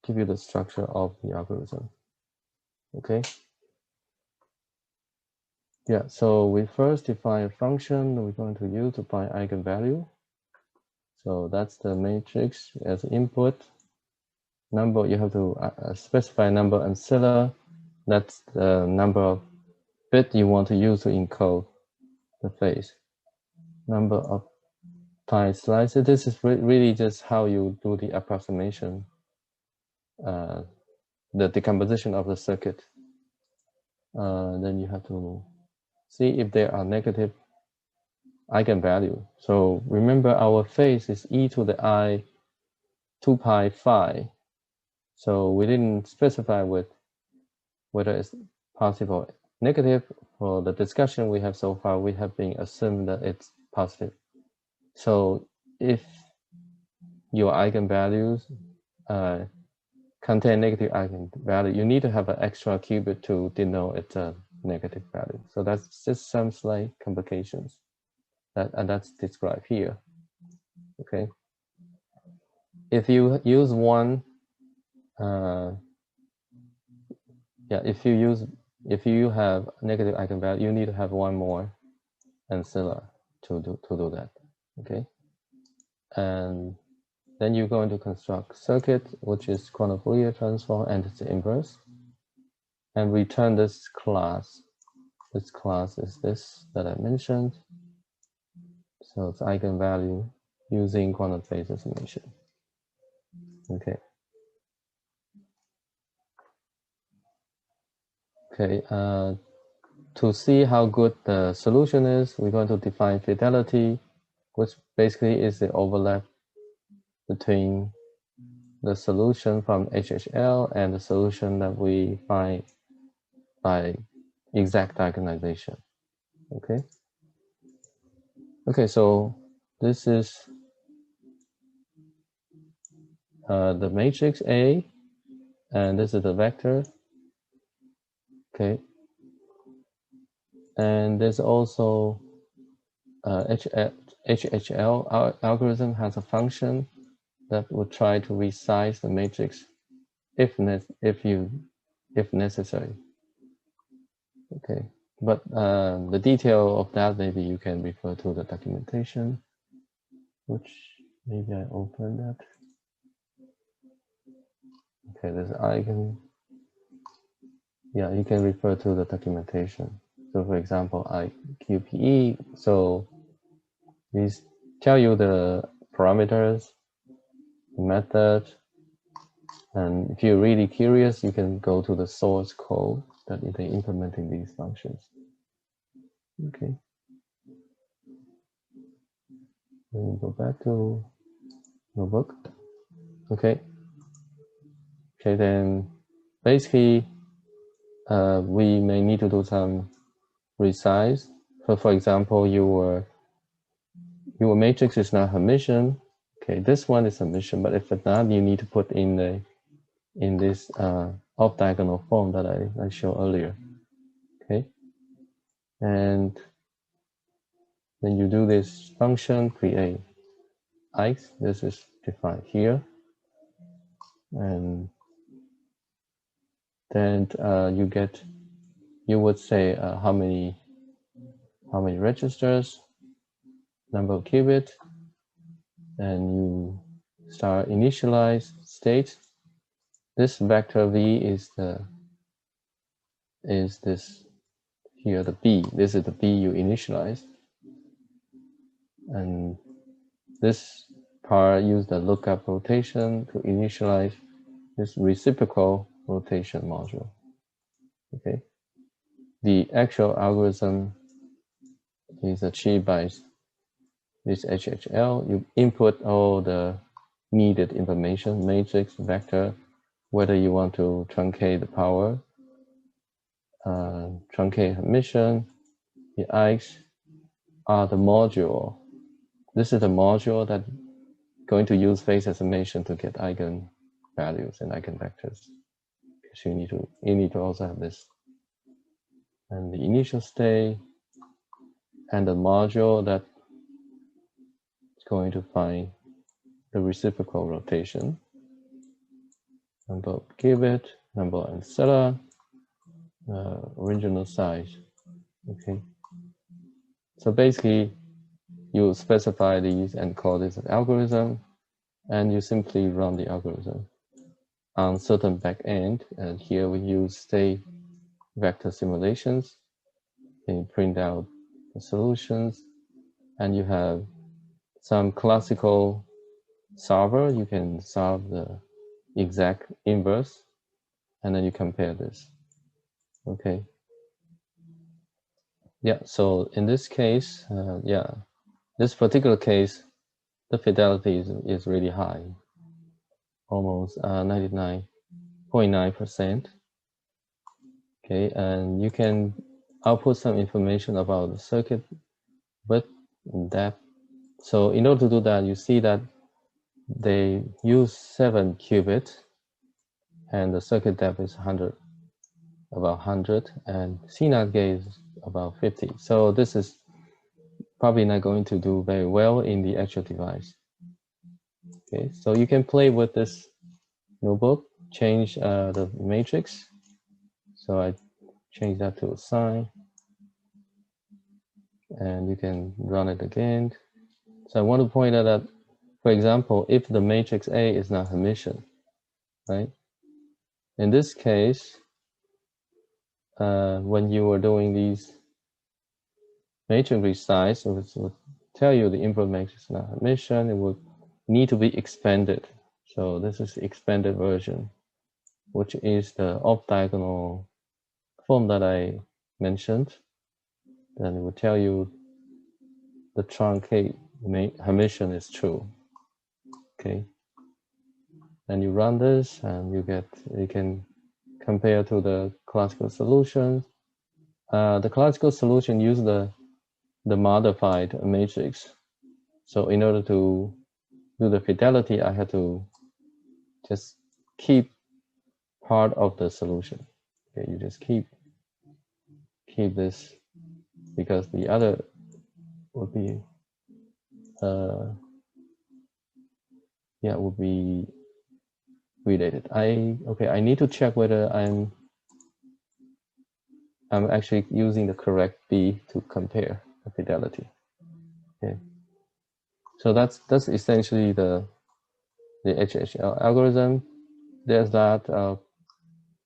give you the structure of the algorithm. Okay. Yeah, so we first define a function that we're going to use to find eigenvalue. So that's the matrix as input. Number, you have to specify number ancilla. That's the number of bit you want to use to encode the phase. Number of time slices. This is really just how you do the approximation, the decomposition of the circuit. then you have to see if there are negative eigenvalue. So remember our phase is e to the I 2 pi phi. So we didn't specify with whether it's positive or negative. For the discussion we have so far, we have been assumed that it's positive. So if your eigenvalues contain negative eigenvalue, you need to have an extra qubit to denote it's a negative value. So that's just some slight complications and that's described here. Okay. If you use one, if you have negative eigenvalue, you need to have one more ancilla to do that. Okay. And then you're going to construct circuit, which is quantum Fourier transform and its inverse, and return this class. This class is this that I mentioned. So it's eigenvalue using quantum phase estimation. Okay. Okay. To see how good the solution is, we're going to define fidelity, which basically is the overlap between the solution from HHL and the solution that we find by exact diagonalization. Okay. Okay, so this is the matrix A, and this is the vector. Okay. And there's also HHL algorithm has a function that will try to resize the matrix if necessary. Okay, but the detail of that, maybe you can refer to the documentation, which maybe I open that. Okay, there's eigen. Yeah, you can refer to the documentation. So for example, QPE, so these tell you the parameters, the method, and if you're really curious, you can go to the source code that they're implementing these functions. Okay. Then we go back to notebook. Okay. Okay, then basically we may need to do some resize. So for example, your matrix is not Hermitian. Okay, this one is Hermitian, but if it's not, you need to put in this off-diagonal form that I showed earlier. Okay, and then you do this function create x. This is defined here, and then you would say how many registers, number of qubit, and you start initialize state. This vector v is this here, the b. This is the b you initialize, and this part use the lookup rotation to initialize this reciprocal rotation module. Okay, the actual algorithm is achieved by this HHL. You input all the needed information, matrix, vector, whether you want to truncate the power, truncate Hermitian, the X are the module. This is the module that going to use phase estimation to get eigenvalues and eigenvectors. So you need to also have this. And the initial state and the module that is going to find the reciprocal rotation. Number of qubit, number of ancilla, original size. Okay. So basically, you specify these and call this an algorithm, and you simply run the algorithm on certain backend. And here we use state vector simulations. And you print out the solutions, and you have some classical solver. You can solve the exact inverse, and then you compare this. Okay, Yeah, so in this case, yeah, this particular case, the fidelity is really high, almost 99.9%. Okay, and you can output some information about the circuit width and depth. So in order to do that, you see that they use 7 qubits, and the circuit depth is 100, about 100, and CNOT gate is about 50. So this is probably not going to do very well in the actual device. Okay, so you can play with this notebook, change the matrix. So I change that to a sign, and you can run it again. So I want to point out that, for example, if the matrix A is not Hermitian, right? In this case, when you are doing these matrix resize, it would tell you the input matrix is not Hermitian. It would need to be expanded. So this is the expanded version, which is the off-diagonal form that I mentioned. Then it will tell you the truncate Hermitian is true. Okay. And you run this, and you can compare to the classical solution. The classical solution uses the modified matrix. So in order to do the fidelity, I had to just keep part of the solution. Okay, you just keep this, because the other would be would be related. I need to check whether I'm actually using the correct B to compare the fidelity. Okay, so that's essentially the HHL algorithm. There's that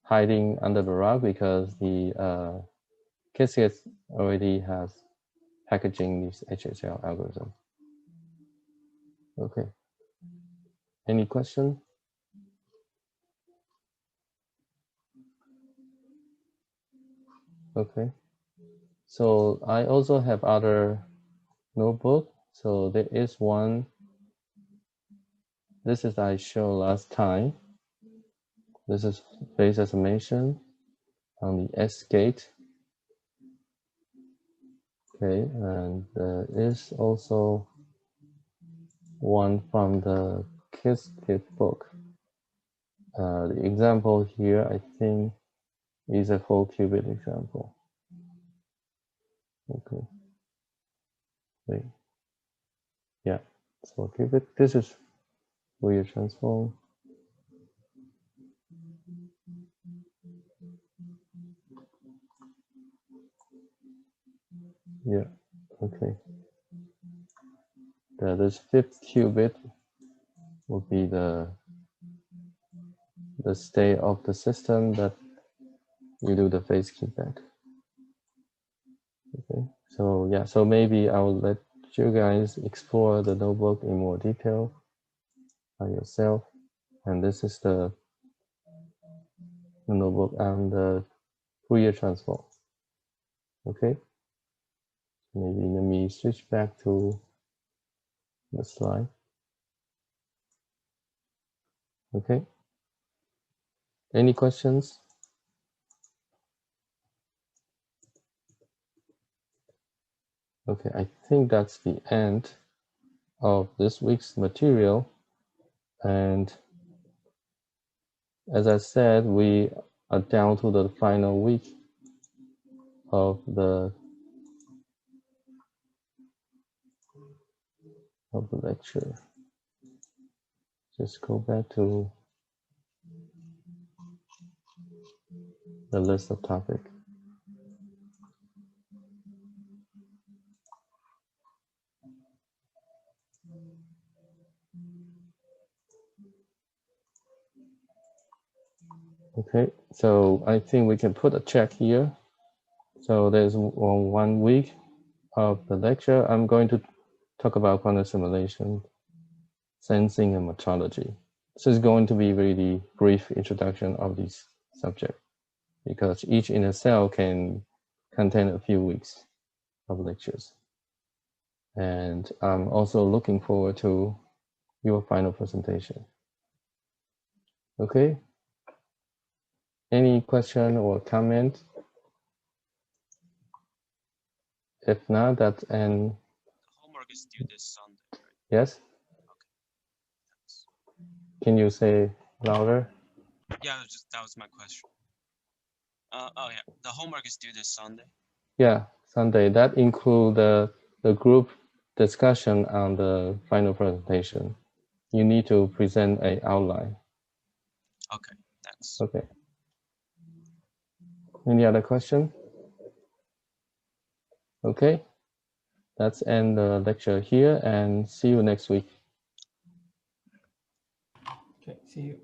hiding under the rug because the Qiskit already has packaging this HHL algorithm. Okay. Any question? Okay. So I also have other notebook. So there is one. This is I showed last time. This is phase estimation on the S gate. Okay, and there is also one from the Qiskit book. The example here, I think, is a 4-qubit example. Okay. Wait. Yeah, it's 4-qubit. This is Fourier transform. Yeah. Okay. This 5th qubit would be the state of the system that you do the phase feedback. Okay, so yeah, so maybe I will let you guys explore the notebook in more detail by yourself. And this is the notebook and the Fourier transform. Okay, maybe let me switch back to the slide. Okay, any questions? Okay, I think that's the end of this week's material. And as I said, we are down to the final week of the lecture. Just go back to the list of topic. Okay, so I think we can put a check here. So there's 1 week of the lecture. I'm going to talk about quantum simulation, sensing, and metrology. This is going to be really brief introduction of this subject, because each inner cell can contain a few weeks. of lectures. And I'm also looking forward to your final presentation. Okay. Any question or comment? If not, that's an. Homework is due this Sunday, right? Yes. Thanks. Can you say louder? Yeah, that was my question. Oh yeah, the homework is due this Sunday. Yeah, Sunday. That include the group discussion on the final presentation. You need to present an outline. Okay, thanks. Okay. Any other question? Okay. Let's end the lecture here and see you next week. Okay, see you.